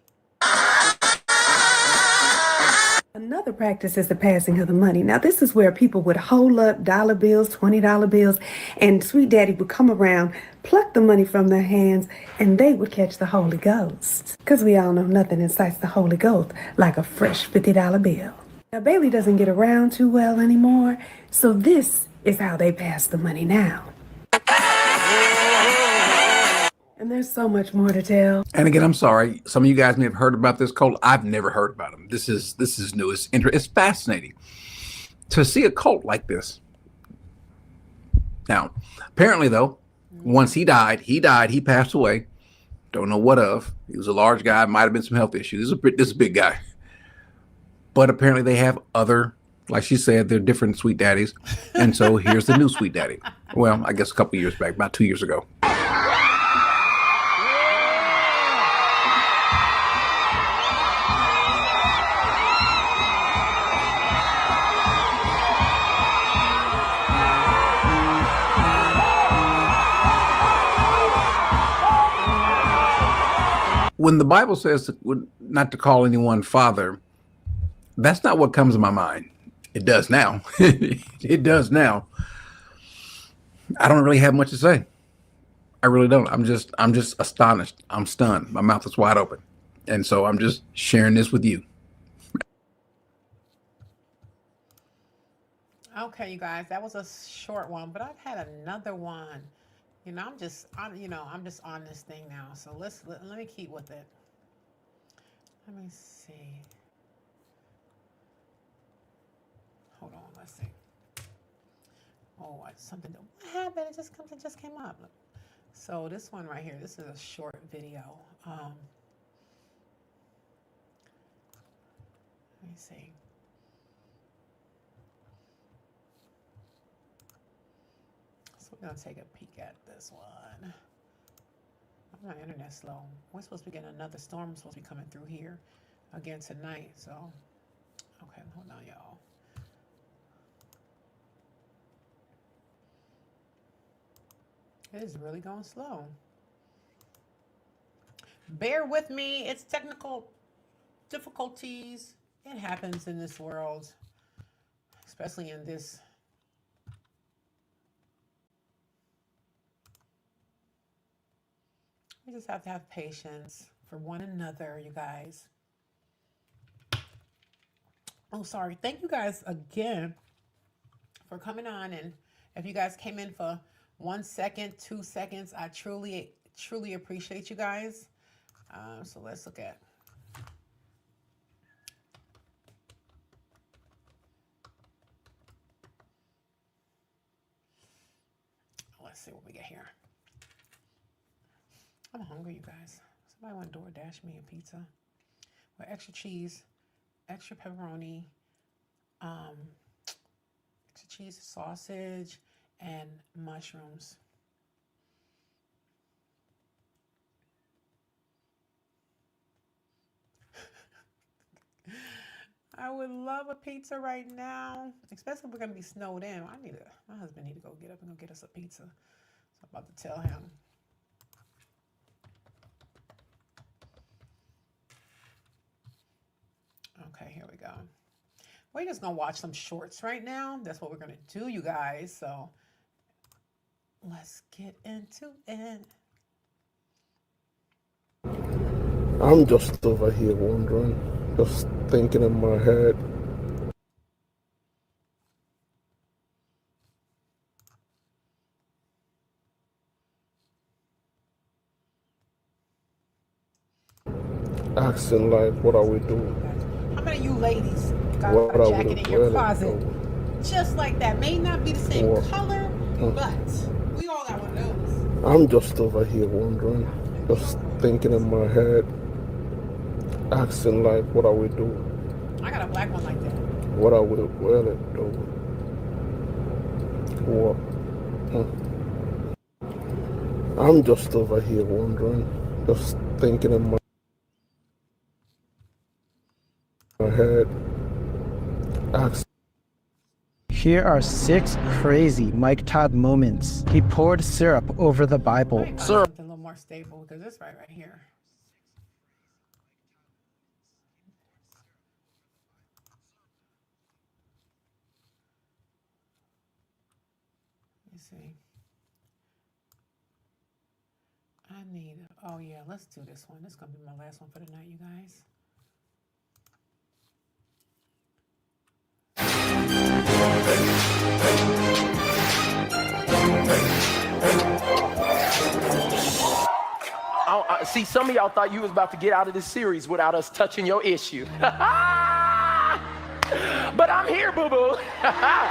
Another practice is the passing of the money. Now, this is where people would hold up dollar bills, $20 bills, and Sweet Daddy would come around, pluck the money from their hands, and they would catch the Holy Ghost. Because we all know nothing incites the Holy Ghost like a fresh $50 bill. Now, Bailey doesn't get around too well anymore, so this is how they pass the money now. And there's so much more to tell. And again, I'm sorry. Some of you guys may have heard about this cult. I've never heard about them. This is new. It's fascinating to see a cult like this. Now, apparently, though, once he died, he passed away. Don't know what of. He was a large guy. Might have been some health issues. This is a big guy. But apparently they have other, like she said, they're different Sweet Daddies. And so here's the new Sweet Daddy. Well, I guess a couple years back, about 2 years ago. When the Bible says not to call anyone father, that's not what comes to my mind. It does now. It does now. I don't really have much to say. I really don't. I'm just astonished. I'm stunned. My mouth is wide open. And so I'm just sharing this with you. Okay, you guys, that was a short one, but I've had another one. You know, I'm just on this thing now. So let me keep with it. Let me see. Hold on, let's see. Oh, something. What happened? Something just came up. So this one right here, this is a short video. Let me see. So we're gonna take a peek at this one. My internet's slow. We're supposed to be getting another storm. Supposed to be coming through here again tonight. So, okay, hold on, y'all. It is really going slow. Bear with me. It's technical difficulties. It happens in this world, especially in this. We just have to have patience for one another, you guys. Oh, sorry. Thank you guys again for coming on. And if you guys came in for 1 second, 2 seconds, I truly appreciate you guys. So let's look at. Let's see what we get here. I'm hungry, you guys. Somebody want to DoorDash me a pizza with extra cheese, extra pepperoni, extra cheese, sausage, and mushrooms. I would love a pizza right now, especially if we're gonna be snowed in. My husband need to go get up and go get us a pizza. So I'm about to tell him. Okay, here we go. We're just gonna watch some shorts right now. That's what we're gonna do, you guys. So let's get into it. I'm just over here wondering, just thinking in my head. Asking like, what are we doing? How many of you ladies got a jacket in your closet just like that? May not be the same color, but we all got one of those. I'm just over here wondering, just thinking in my head, asking like, what are we doing? I got a black one like that. What are we really doing? What? I'm just over here wondering, just thinking in my head. Here are 6 crazy Mike Todd moments. He poured syrup over the Bible. Syrup. Something a little more stable because this right here. Let me see. Oh yeah, let's do this one. This is gonna be my last one for the night, you guys. See, some of y'all thought you was about to get out of this series without us touching your issue. But I'm here, boo-boo.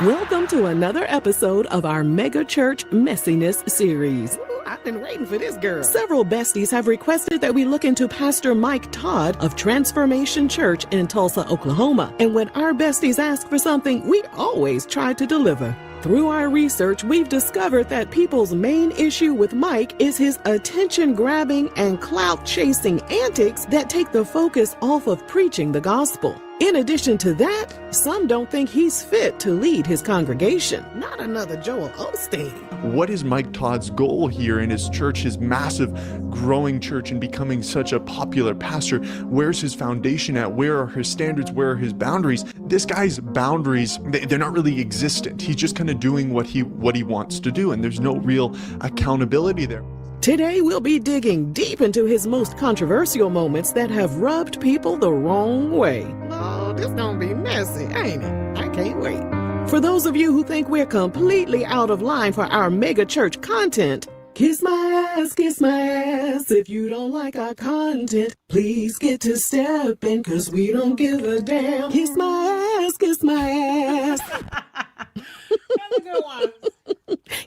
Welcome to another episode of our Mega Church Messiness series. I've been waiting for this girl. Several besties have requested that we look into Pastor Mike Todd of Transformation Church in Tulsa, Oklahoma. And when our besties ask for something, we always try to deliver. Through our research, we've discovered that people's main issue with Mike is his attention-grabbing and clout-chasing antics that take the focus off of preaching the gospel. In addition to that, some don't think he's fit to lead his congregation. Not another Joel Osteen. What is Mike Todd's goal here in his church, his massive growing church and becoming such a popular pastor? Where's his foundation at? Where are his standards? Where are his boundaries? This guy's boundaries, they're not really existent. He's just kind of doing what he wants to do, and there's no real accountability there. Today, we'll be digging deep into his most controversial moments that have rubbed people the wrong way. Oh, this gonna be messy, ain't it? I can't wait. For those of you who think we're completely out of line for our mega church content, kiss my ass if you don't like our content. Please get to stepping, cause we don't give a damn. Kiss my ass. That's a good one.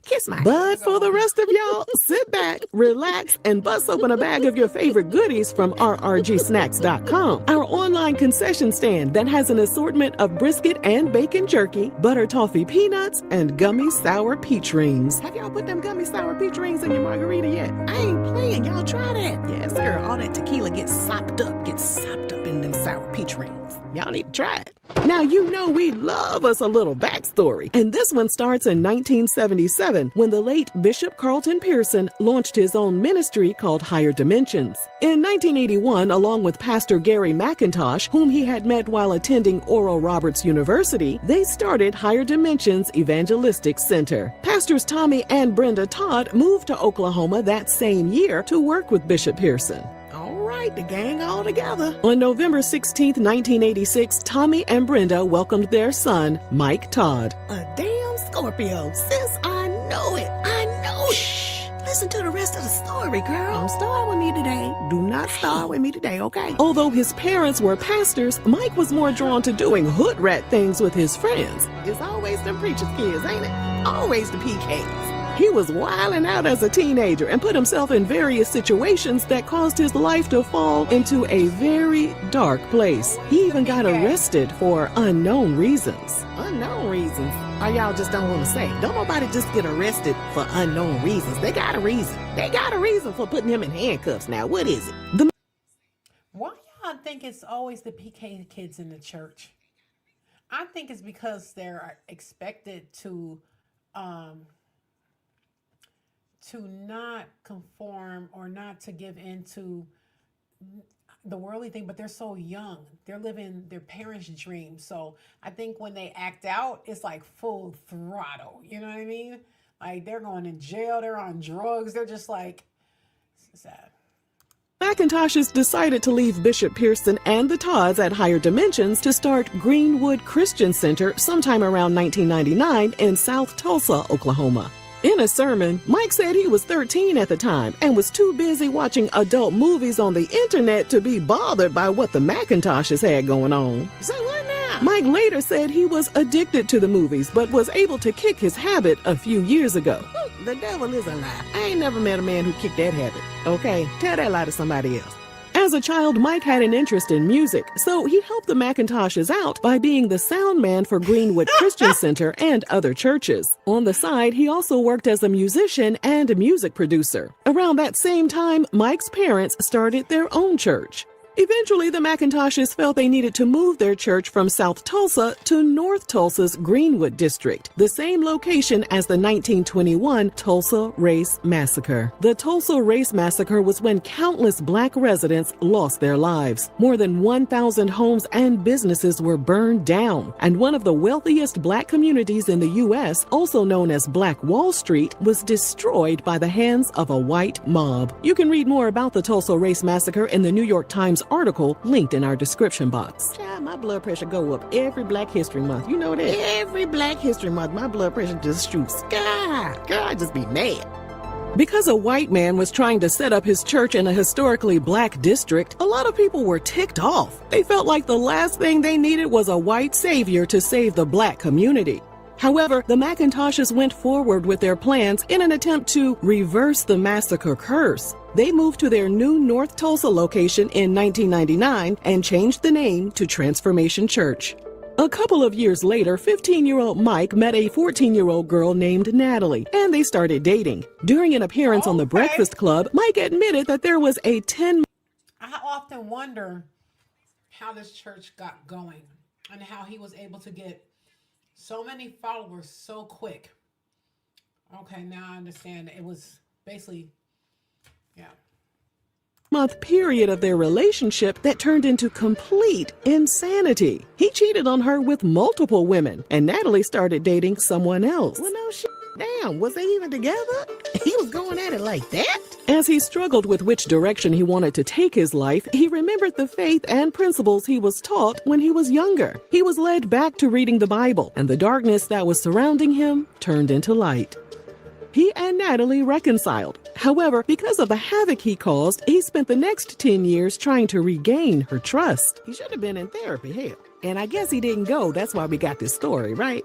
Kiss my. But for the rest of y'all, sit back, relax, and bust open a bag of your favorite goodies from rrgsnacks.com, our online concession stand that has an assortment of brisket and bacon jerky, butter toffee peanuts, and gummy sour peach rings. Have y'all put them gummy sour peach rings in your margarita yet? I ain't playing. Y'all try that. Yes, girl. All that tequila gets sopped up in them sour peach rings. Y'all need to try it. Now, you know we love us a little backstory, and this one starts in 1977 when the late Bishop Carlton Pearson launched his own ministry called Higher Dimensions. In 1981, along with Pastor Gary McIntosh, whom he had met while attending Oral Roberts University, they started Higher Dimensions Evangelistic Center. Pastors Tommy and Brenda Todd moved to Oklahoma that same year to work with Bishop Pearson. All right, the gang all together. On November 16, 1986, Tommy and Brenda welcomed their son, Mike Todd. A damn Scorpio, sis, I know it. Shh. Listen to the rest of the story, girl. Don't start with me today. Do not start with me today, okay? Although his parents were pastors, Mike was more drawn to doing hood rat things with his friends. It's always them preacher's kids, ain't it? Always the PKs. He was wilding out as a teenager and put himself in various situations that caused his life to fall into a very dark place. He even got arrested for unknown reasons. Unknown reasons? Or y'all just don't want to say? Don't nobody just get arrested for unknown reasons. They got a reason. They got a reason for putting him in handcuffs now. What is it? Why y'all think it's always the PK kids in the church? I think it's because they're expected to not conform or not to give into the worldly thing, but they're so young. They're living their parents' dreams. So I think when they act out, it's like full throttle. You know what I mean? Like they're going to jail, they're on drugs. They're just like, sad. McIntoshes decided to leave Bishop Pearson and the Todds at Higher Dimensions to start Greenwood Christian Center sometime around 1999 in South Tulsa, Oklahoma. In a sermon, Mike said he was 13 at the time and was too busy watching adult movies on the internet to be bothered by what the McIntoshes had going on. Say what now? Mike later said he was addicted to the movies, but was able to kick his habit a few years ago. The devil is a lie. I ain't never met a man who kicked that habit. Okay, tell that lie to somebody else. As a child, Mike had an interest in music, so he helped the McIntoshes out by being the sound man for Greenwood Christian Center and other churches. On the side, he also worked as a musician and a music producer. Around that same time, Mike's parents started their own church. Eventually, the McIntoshes felt they needed to move their church from South Tulsa to North Tulsa's Greenwood district, the same location as the 1921 Tulsa Race Massacre. The Tulsa Race Massacre was when countless black residents lost their lives. More than 1,000 homes and businesses were burned down, and one of the wealthiest black communities in the U.S., also known as Black Wall Street, was destroyed by the hands of a white mob. You can read more about the Tulsa Race Massacre in the New York Times article linked in our description box. Child, my blood pressure go up every Black History Month. You know that? Every Black History Month, my blood pressure just shoots sky. Girl, I just be mad. Because a white man was trying to set up his church in a historically black district, a lot of people were ticked off. They felt like the last thing they needed was a white savior to save the black community. However, the McIntoshes went forward with their plans in an attempt to reverse the massacre curse. They moved to their new North Tulsa location in 1999 and changed the name to Transformation Church. A couple of years later, 15-year-old Mike met a 14-year-old girl named Natalie, and they started dating. During an appearance on The Breakfast Club, Mike admitted that there was a I often wonder how this church got going and how he was able to get so many followers so quick. Okay, now I understand. It was basically, yeah. Month period of their relationship that turned into complete insanity. He cheated on her with multiple women, and Natalie started dating someone else. Well, no shit. Damn, was they even together? He was going at it like that? As he struggled with which direction he wanted to take his life, he remembered the faith and principles he was taught when he was younger. He was led back to reading the Bible, and the darkness that was surrounding him turned into light. He and Natalie reconciled. However, because of the havoc he caused, he spent the next 10 years trying to regain her trust. He should have been in therapy, hell. And I guess he didn't go. That's why we got this story, right?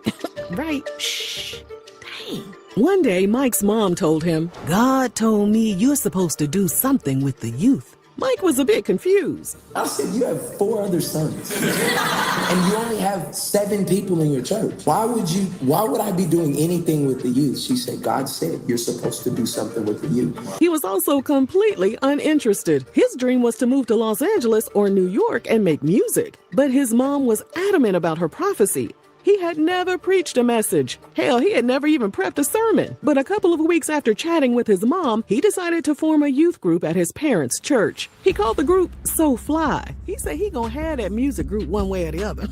Right? Shh. Dang. One day, Mike's mom told him, God told me you're supposed to do something with the youth. Mike was a bit confused. I said, you have 4 other sons, and you only have 7 people in your church. Why would I be doing anything with the youth? She said, God said you're supposed to do something with the youth. He was also completely uninterested. His dream was to move to Los Angeles or New York and make music. But his mom was adamant about her prophecy. He had never preached a message. Hell, he had never even prepped a sermon. But a couple of weeks after chatting with his mom, he decided to form a youth group at his parents' church. He called the group So Fly. He said he gonna have that music group one way or the other.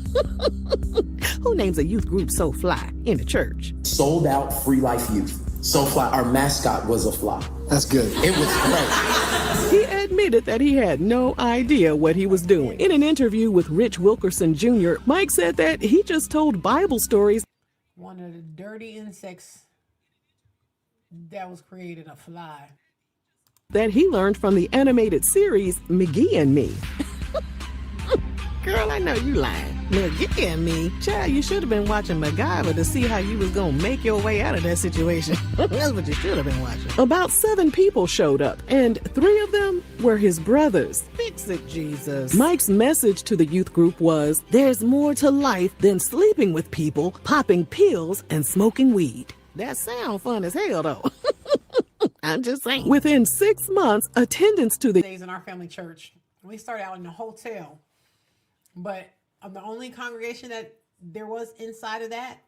Who names a youth group So Fly in the church? Sold out Free Life Youth. So Fly, our mascot was a fly. That's good. It was great. He admitted that he had no idea what he was doing. In an interview with Rich Wilkerson Jr., Mike said that he just told Bible stories. One of the dirty insects that was created, a fly. That he learned from the animated series McGee and Me. Girl, I know you lying. McGee and Me. Child, you should have been watching MacGyver to see how you was gonna make your way out of that situation. That's what you should have been watching. About 7 people showed up, and 3 of them were his brothers. Fix it, Jesus. Mike's message to the youth group was, there's more to life than sleeping with people, popping pills, and smoking weed. That sound fun as hell, though. I'm just saying. Within 6 months, attendance to the days in our family church, we started out in a hotel. But the only congregation that there was inside of that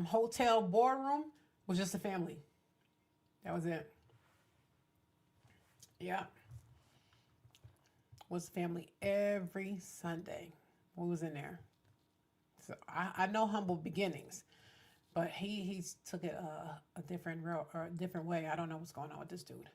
hotel boardroom was just a family. That was it. Yeah. Was family every Sunday. We was in there. So I know humble beginnings, but he took it a different route or a different way. I don't know what's going on with this dude.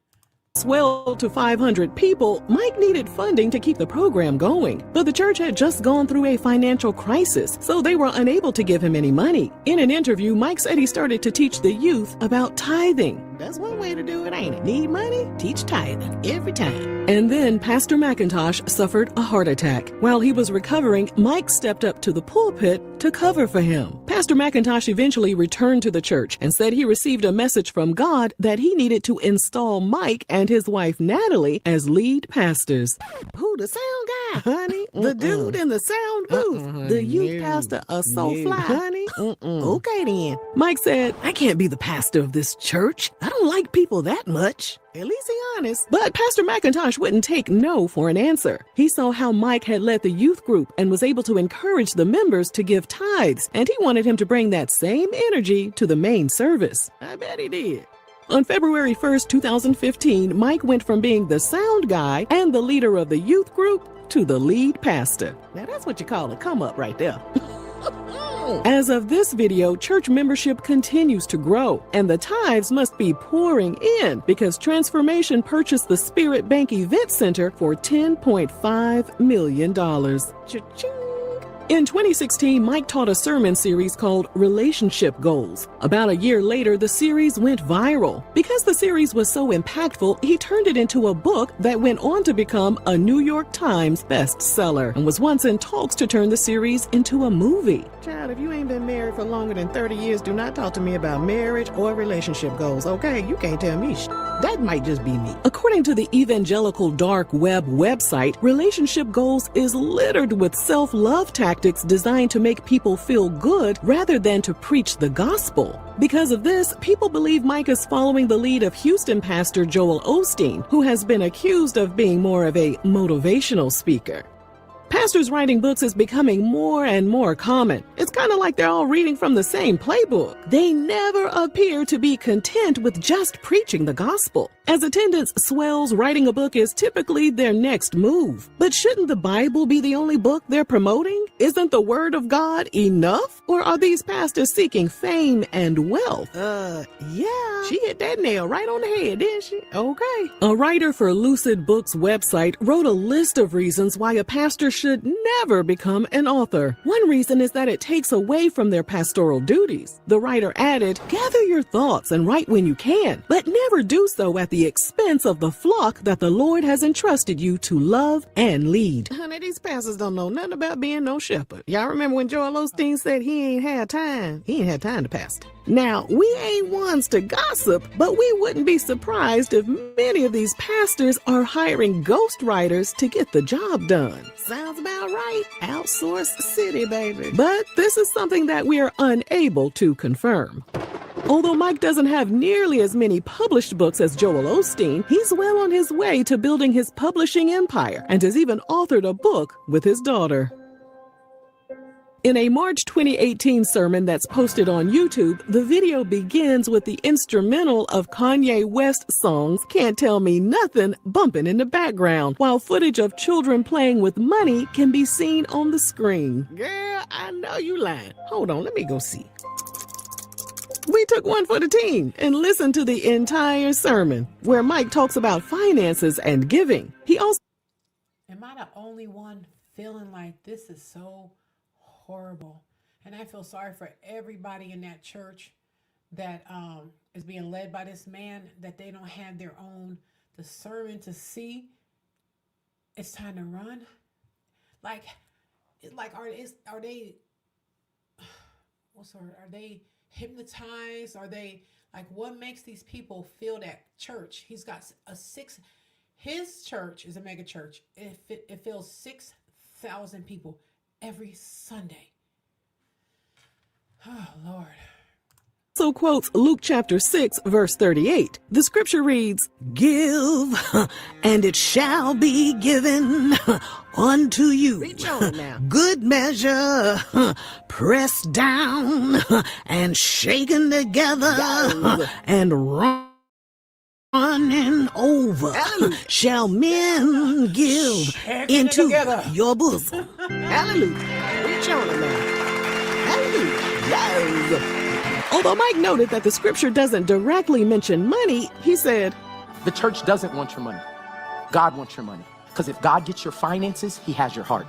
Swelled to 500 people, Mike needed funding to keep the program going. But the church had just gone through a financial crisis, so they were unable to give him any money. In an interview, Mike said he started to teach the youth about tithing. That's one way to do it, ain't it? Need money? Teach tithing every time. And then Pastor McIntosh suffered a heart attack. While he was recovering, Mike stepped up to the pulpit to cover for him. Pastor McIntosh eventually returned to the church and said he received a message from God that he needed to install Mike and his wife Natalie as lead pastors. Who, the sound guy, honey? The dude in the sound booth? The youth pastor of So Fly, honey? Okay then. Mike said, I can't be the pastor of this church. I don't like people that much. At least he honest. But Pastor McIntosh wouldn't take no for an answer. He saw how Mike had led the youth group and was able to encourage the members to give tithes, and he wanted him to bring that same energy to the main service. I bet he did. On February 1st, 2015, Mike went from being the sound guy and the leader of the youth group to the lead pastor. Now that's what you call a come up right there. As of this video, church membership continues to grow, and the tithes must be pouring in because Transformation purchased the Spirit Bank Event Center for $10.5 million. Cha-ching. In 2016, Mike taught a sermon series called Relationship Goals. About a year later, the series went viral. Because the series was so impactful, he turned it into a book that went on to become a New York Times bestseller and was once in talks to turn the series into a movie. Child, if you ain't been married for longer than 30 years, do not talk to me about marriage or relationship goals, okay? You can't tell me that might just be me. According to the evangelical dark web website, Relationship Goals is littered with self-love tactics tactics designed to make people feel good rather than to preach the gospel. Because of this, people believe Mike is following the lead of Houston pastor Joel Osteen, who has been accused of being more of a motivational speaker. Pastors writing books is becoming more and more common. It's kind of like they're all reading from the same playbook. They never appear to be content with just preaching the gospel. As attendance swells, writing a book is typically their next move. But shouldn't the Bible be the only book they're promoting? Isn't the Word of God enough? Or are these pastors seeking fame and wealth? Yeah. She hit that nail right on the head, didn't she? Okay. A writer for Lucid Books website wrote a list of reasons why a pastor should never become an author. One reason is that it takes away from their pastoral duties. The writer added, gather your thoughts and write when you can, but never do so at the expense of the flock that the Lord has entrusted you to love and lead. Honey, these pastors don't know nothing about being no shepherd. Y'all remember when Joel Osteen said he ain't had time? He ain't had time to pastor. Now, we ain't ones to gossip, but we wouldn't be surprised if many of these pastors are hiring ghostwriters to get the job done. Sounds about right. Outsource city, baby. But this is something that we are unable to confirm. Although Mike doesn't have nearly as many published books as Joel Osteen, he's well on his way to building his publishing empire and has even authored a book with his daughter. In a March 2018 sermon that's posted on YouTube, the video begins with the instrumental of Kanye West's songs Can't Tell Me Nothing bumping in the background, while footage of children playing with money can be seen on the screen. Girl, I know you lying. Hold on, let me go see. We took one for the team and listened to the entire sermon, where Mike talks about finances and giving. He also... Am I the only one feeling like this is so horrible? And I feel sorry for everybody in that church that is being led by this man, that they don't have their own discernment to see it's time to run. Like are they what's the word? Are they hypnotized? Are they like, what makes these people feel that church? He's got his church is a mega church. It fills 6,000 people every Sunday. Oh, Lord. Also quotes Luke chapter 6, verse 38. The scripture reads, give, and it shall be given unto you. Reach on now. Good measure, pressed down, and shaken together, and running over, shall men give into your bosom. Hallelujah. Reach on now. Hallelujah. Yes. Although Mike noted that the scripture doesn't directly mention money, he said, the church doesn't want your money. God wants your money. Because if God gets your finances, he has your heart.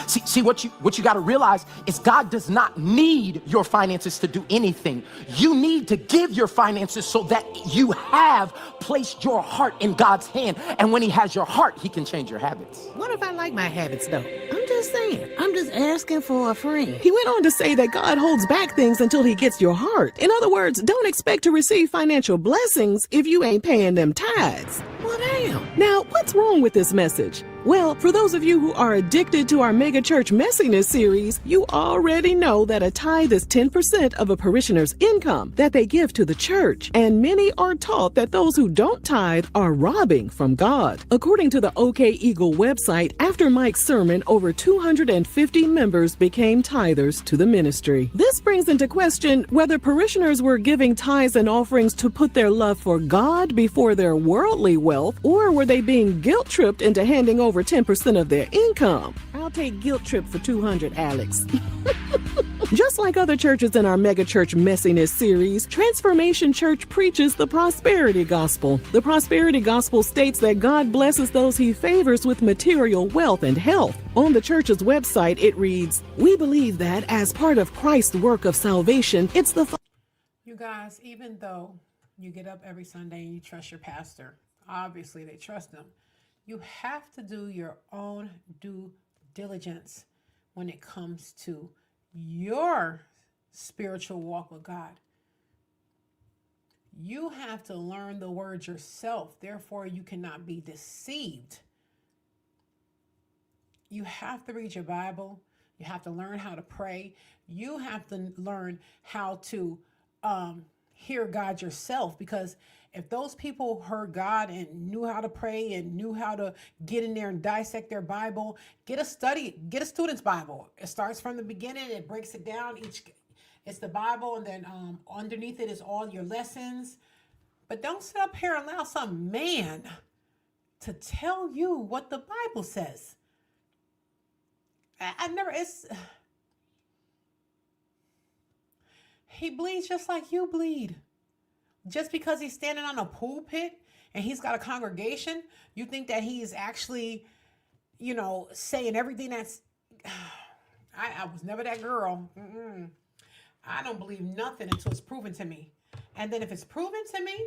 See what you got to realize is God does not need your finances to do anything. You need to give your finances so that you have placed your heart in God's hand. And when he has your heart, he can change your habits. What if I like my habits, though? I'm just saying. I'm just asking for a friend. He went on to say that God holds back things until he gets your heart. In other words, don't expect to receive financial blessings if you ain't paying them tithes. Well, damn. Now, what's wrong with this message? Well, for those of you who are addicted to our mega church messiness series, you already know that a tithe is 10% of a parishioner's income that they give to the church. And many are taught that those who don't tithe are robbing from God. According to the OK Eagle website, after Mike's sermon, over 250 members became tithers to the ministry. This brings into question whether parishioners were giving tithes and offerings to put their love for God before their worldly wealth, or were they being guilt-tripped into handing over 10% of their income. I'll take guilt trip for 200, Alex. Just like other churches in our mega church messiness series, Transformation Church preaches the prosperity gospel. The prosperity gospel states that God blesses those he favors with material wealth and health. On the church's website, it reads, we believe that as part of Christ's work of salvation, it's the... You guys, even though you get up every Sunday and you trust your pastor, obviously they trust him, you have to do your own due diligence when it comes to your spiritual walk with God. You have to learn the word yourself. Therefore, you cannot be deceived. You have to read your Bible. You have to learn how to pray. You have to learn how to hear God yourself, because if those people heard God and knew how to pray and knew how to get in there and dissect their Bible, get a student's Bible. It starts from the beginning, it breaks it down. It's the Bible, and then underneath it is all your lessons. But don't sit up here and allow some man to tell you what the Bible says. He bleeds just like you bleed. Just because he's standing on a pulpit and he's got a congregation, you think that he is actually, saying everything that's... I was never that girl. I don't believe nothing until it's proven to me. And then if it's proven to me,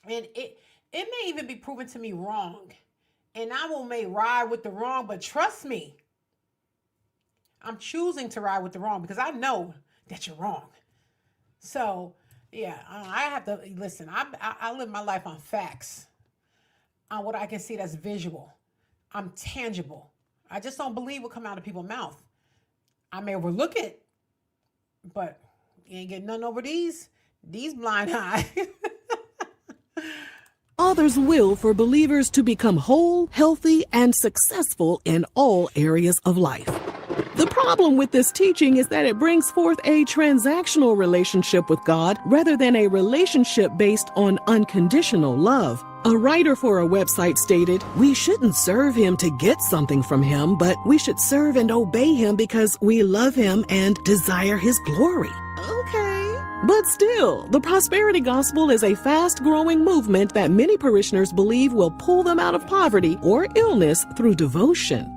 and it may even be proven to me wrong, and may ride with the wrong, but trust me, I'm choosing to ride with the wrong because I know that you're wrong. So, yeah, I have to listen. I live my life on facts, on what I can see that's visual. I'm tangible. I just don't believe what come out of people's mouth. I may overlook it, but you ain't getting nothing over these blind eyes. Father's will for believers to become whole, healthy, and successful in all areas of life. The problem with this teaching is that it brings forth a transactional relationship with God rather than a relationship based on unconditional love. A writer for a website stated, "We shouldn't serve him to get something from him, but we should serve and obey him because we love him and desire his glory." Okay. But still, the prosperity gospel is a fast-growing movement that many parishioners believe will pull them out of poverty or illness through devotion.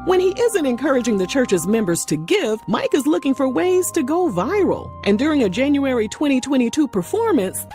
When he isn't encouraging the church's members to give, Mike is looking for ways to go viral. And during a January 2022 performance,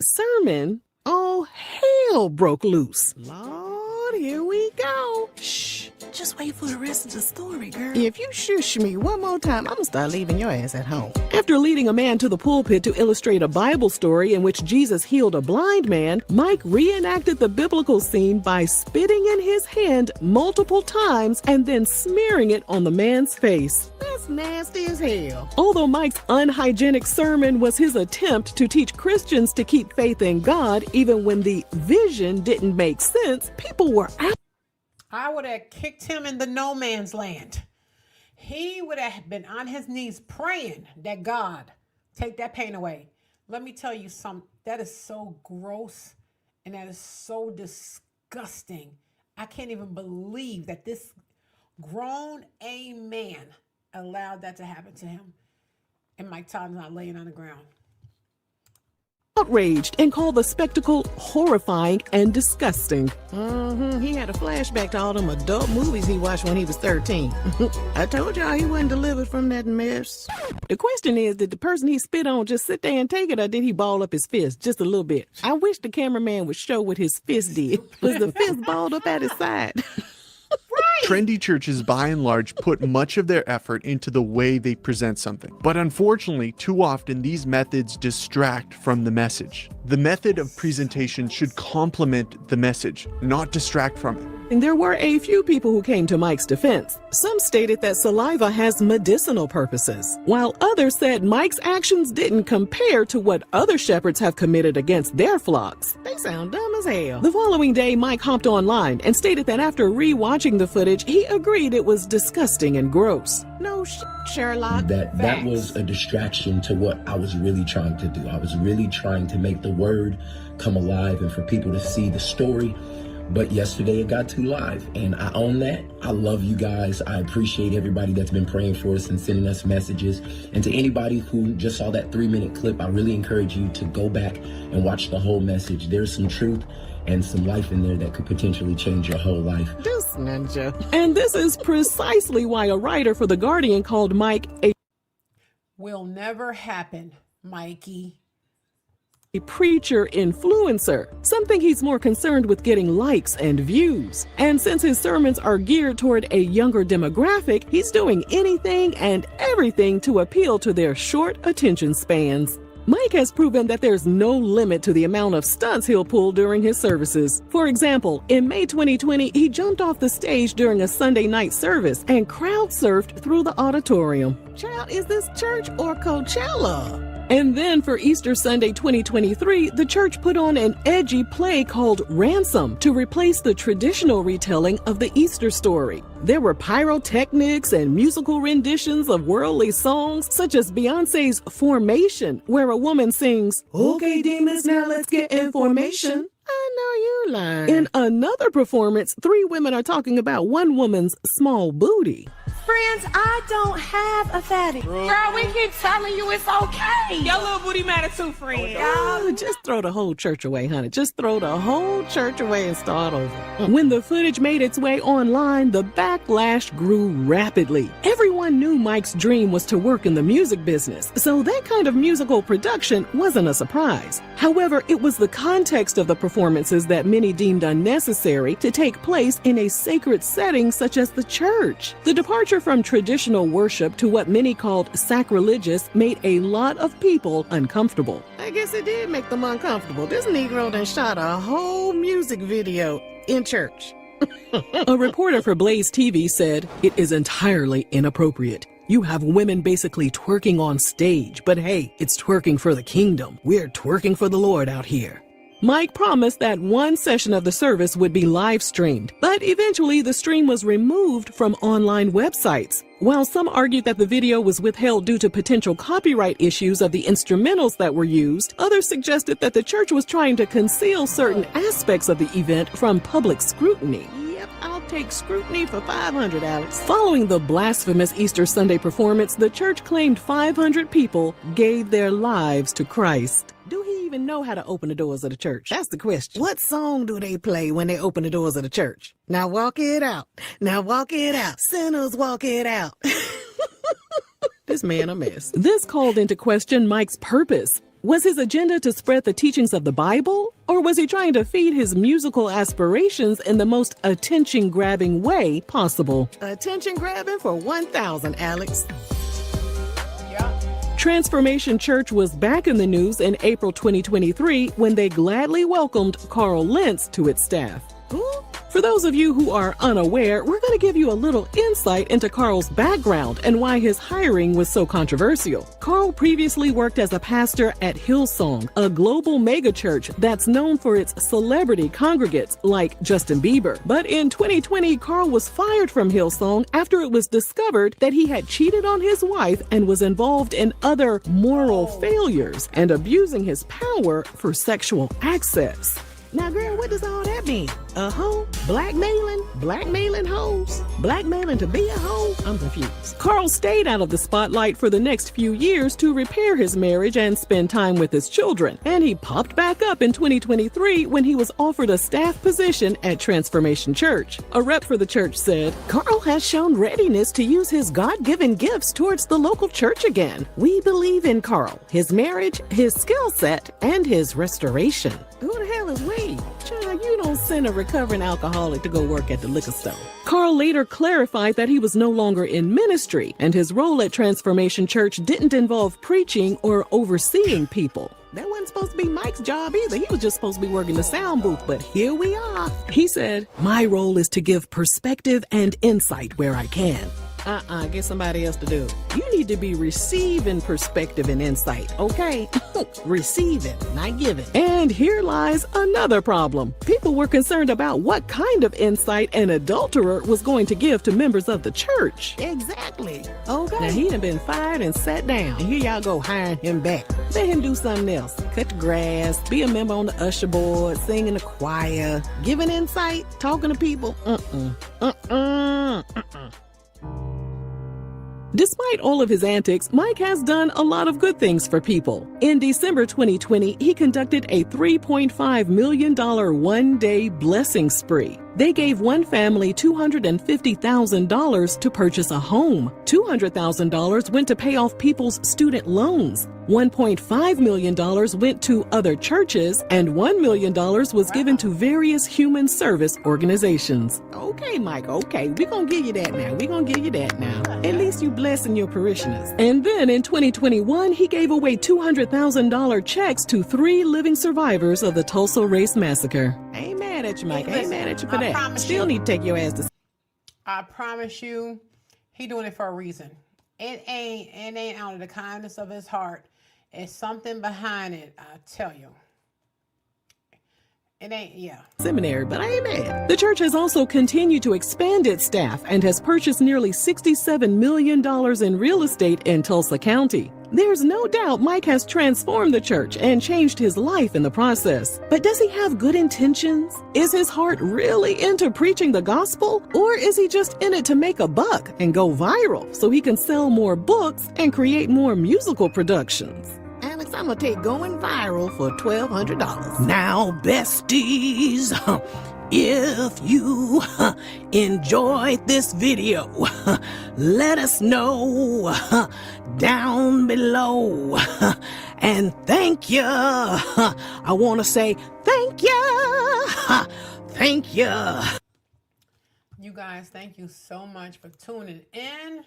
sermon, all hell broke loose. Lord, here we go. Shh, just wait for the rest of the story, girl. If you shush me one more time, I'm gonna start leaving your ass at home. After leading a man to the pulpit to illustrate a Bible story in which Jesus healed a blind man, Mike reenacted the biblical scene by spitting in his hand multiple times and then smearing it on the man's face. That's nasty as hell. Although Mike's unhygienic sermon was his attempt to teach Christians to keep faith in God even when the vision didn't make sense, people were out. I would have kicked him in the no man's land. He would have been on his knees praying that God take that pain away. Let me tell you something. That is so gross and that is so disgusting. I can't even believe that this grown man allowed that to happen to him. And Mike Todd's not laying on the ground. Outraged and called the spectacle horrifying and disgusting. He had a flashback to all them adult movies he watched when he was 13. I told y'all he wasn't delivered from that mess. The question is, did the person he spit on just sit there and take it, or did he ball up his fist just a little bit? I wish the cameraman would show what his fist did. Was the fist balled up at his side? Trendy churches, by and large, put much of their effort into the way they present something. But unfortunately, too often these methods distract from the message. The method of presentation should complement the message, not distract from it. And there were a few people who came to Mike's defense. Some stated that saliva has medicinal purposes, while others said Mike's actions didn't compare to what other shepherds have committed against their flocks. They sound dumb as hell. The following day, Mike hopped online and stated that after re-watching the footage, he agreed it was disgusting and gross. No Sherlock. That was a distraction to what I was really trying to do. I was really trying to make the word come alive and for people to see the story. But yesterday it got too live, and I own that. I love you guys. I appreciate everybody that's been praying for us and sending us messages. And to anybody who just saw that 3-minute clip, I really encourage you to go back and watch the whole message. There's some truth and some life in there that could potentially change your whole life. This ninja. And this is precisely why a writer for The Guardian called Mike a will never happen, Mikey. A preacher influencer, something he's more concerned with getting likes and views. And since his sermons are geared toward a younger demographic, he's doing anything and everything to appeal to their short attention spans. Mike has proven that there's no limit to the amount of stunts he'll pull during his services. For example, in May 2020, he jumped off the stage during a Sunday night service and crowd surfed through the auditorium. Child, is this church or Coachella? And then for Easter Sunday 2023, the church put on an edgy play called Ransom to replace the traditional retelling of the Easter story. There were pyrotechnics and musical renditions of worldly songs, such as Beyoncé's Formation, where a woman sings, "Okay, demons, now let's get in formation." I know you lying. In another performance, 3 women are talking about one woman's small booty. Friends, I don't have a fatty. Girl, we keep telling you it's okay. Your little booty matter too, friend. Oh, just throw the whole church away, honey. Just throw the whole church away and start over. When the footage made its way online, the backlash grew rapidly. Everyone knew Mike's dream was to work in the music business, so that kind of musical production wasn't a surprise. However, it was the context of the performances that many deemed unnecessary to take place in a sacred setting such as the church. The departure from traditional worship to what many called sacrilegious made a lot of people uncomfortable. I guess it did make them uncomfortable. This Negro done shot a whole music video in church. A reporter for Blaze TV said, "It is entirely inappropriate. You have women basically twerking on stage, but hey, it's twerking for the kingdom. We're twerking for the Lord out here." Mike promised that one session of the service would be live streamed, but eventually the stream was removed from online websites. While some argued that the video was withheld due to potential copyright issues of the instrumentals that were used, others suggested that the church was trying to conceal certain aspects of the event from public scrutiny. Yep, I'll take scrutiny for 500, Alex. Following the blasphemous Easter Sunday performance, the church claimed 500 people gave their lives to Christ. Do he even know how to open the doors of the church? That's the question. What song do they play when they open the doors of the church? Now walk it out. Now walk it out. Sinners walk it out. This man a mess. This called into question Mike's purpose. Was his agenda to spread the teachings of the Bible? Or was he trying to feed his musical aspirations in the most attention-grabbing way possible? Attention grabbing for 1,000, Alex. Transformation Church was back in the news in April 2023 when they gladly welcomed Carl Lentz to its staff. For those of you who are unaware, we're going to give you a little insight into Carl's background and why his hiring was so controversial. Carl previously worked as a pastor at Hillsong, a global megachurch that's known for its celebrity congregates like Justin Bieber. But in 2020, Carl was fired from Hillsong after it was discovered that he had cheated on his wife and was involved in other moral failures and abusing his power for sexual access. Now, girl, what does all that mean? A hoe? Blackmailing? Blackmailing hoes? Blackmailing to be a hoe? I'm confused. Carl stayed out of the spotlight for the next few years to repair his marriage and spend time with his children. And he popped back up in 2023 when he was offered a staff position at Transformation Church. A rep for the church said, "Carl has shown readiness to use his God-given gifts towards the local church again. We believe in Carl, his marriage, his skill set, and his restoration." Who the hell is we? Child, you don't send a recovering alcoholic to go work at the liquor store. Carl later clarified that he was no longer in ministry, and his role at Transformation Church didn't involve preaching or overseeing people. That wasn't supposed to be Mike's job either. He was just supposed to be working the sound booth, but here we are. He said, "My role is to give perspective and insight where I can." Get somebody else to do it. You need to be receiving perspective and insight, okay? Receive it, not give it. And here lies another problem. People were concerned about what kind of insight an adulterer was going to give to members of the church. Exactly. Okay. Now, he done been fired and sat down. And here y'all go hiring him back. Let him do something else. Cut the grass, be a member on the usher board, sing in the choir, giving insight, talking to people. Despite all of his antics, Mike has done a lot of good things for people. In December 2020, he conducted a $3.5 million one-day blessing spree. They gave one family $250,000 to purchase a home. $200,000 went to pay off people's student loans. $1.5 million went to other churches, and $1 million was given to various human service organizations. Okay, Mike, okay, we're gonna give you that now. We're gonna give you that now. At least you blessing your parishioners. And then in 2021, he gave away $200,000 checks to 3 living survivors of the Tulsa Race Massacre. I ain't mad at you, Mike. I ain't mad at you for that. Still need to take your ass to... I promise you, he doing it for a reason. It ain't out of the kindness of his heart. It's something behind it, I tell you. It ain't, yeah. Seminary, but I ain't mad. The church has also continued to expand its staff and has purchased nearly $67 million in real estate in Tulsa County. There's no doubt Mike has transformed the church and changed his life in the process. But does he have good intentions? Is his heart really into preaching the gospel? Or is he just in it to make a buck and go viral so he can sell more books and create more musical productions? Alex, I'm gonna take going viral for $1,200. Now, besties, if you enjoyed this video, let us know down below. And thank you. I want to say thank you. Thank you. You guys, thank you so much for tuning in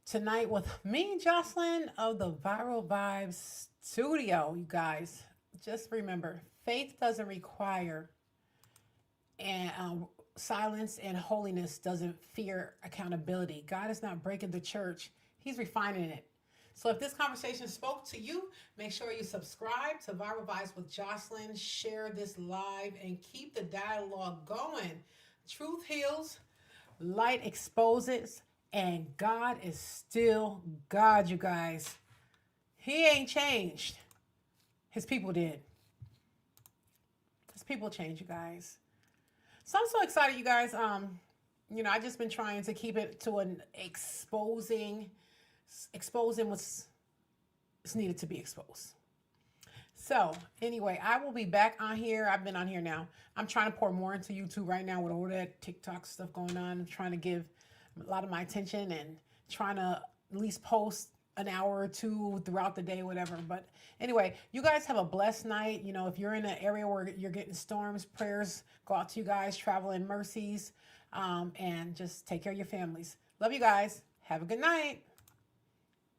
tonight with me, Jocelyn, of the Viral Vibes Studio. You guys, just remember, faith doesn't require, and silence and holiness doesn't fear accountability. God is not breaking the church. He's refining it. So if this conversation spoke to you, make sure you subscribe to Viral Vibes with Jocelyn, share this live, and keep the dialogue going. Truth heals, light exposes, and God is still God, you guys. He ain't changed. His people did. His people changed, you guys. So I'm so excited, you guys. I just been trying to keep it to an exposing what's needed to be exposed. So anyway, I will be back on here. I've been on here now. I'm trying to pour more into YouTube right now with all that TikTok stuff going on. I'm trying to give a lot of my attention and trying to at least post an hour or two throughout the day, whatever. But anyway, you guys have a blessed night. If you're in an area where you're getting storms, prayers go out to you guys, travel in mercies, and just take care of your families. Love you guys. Have a good night.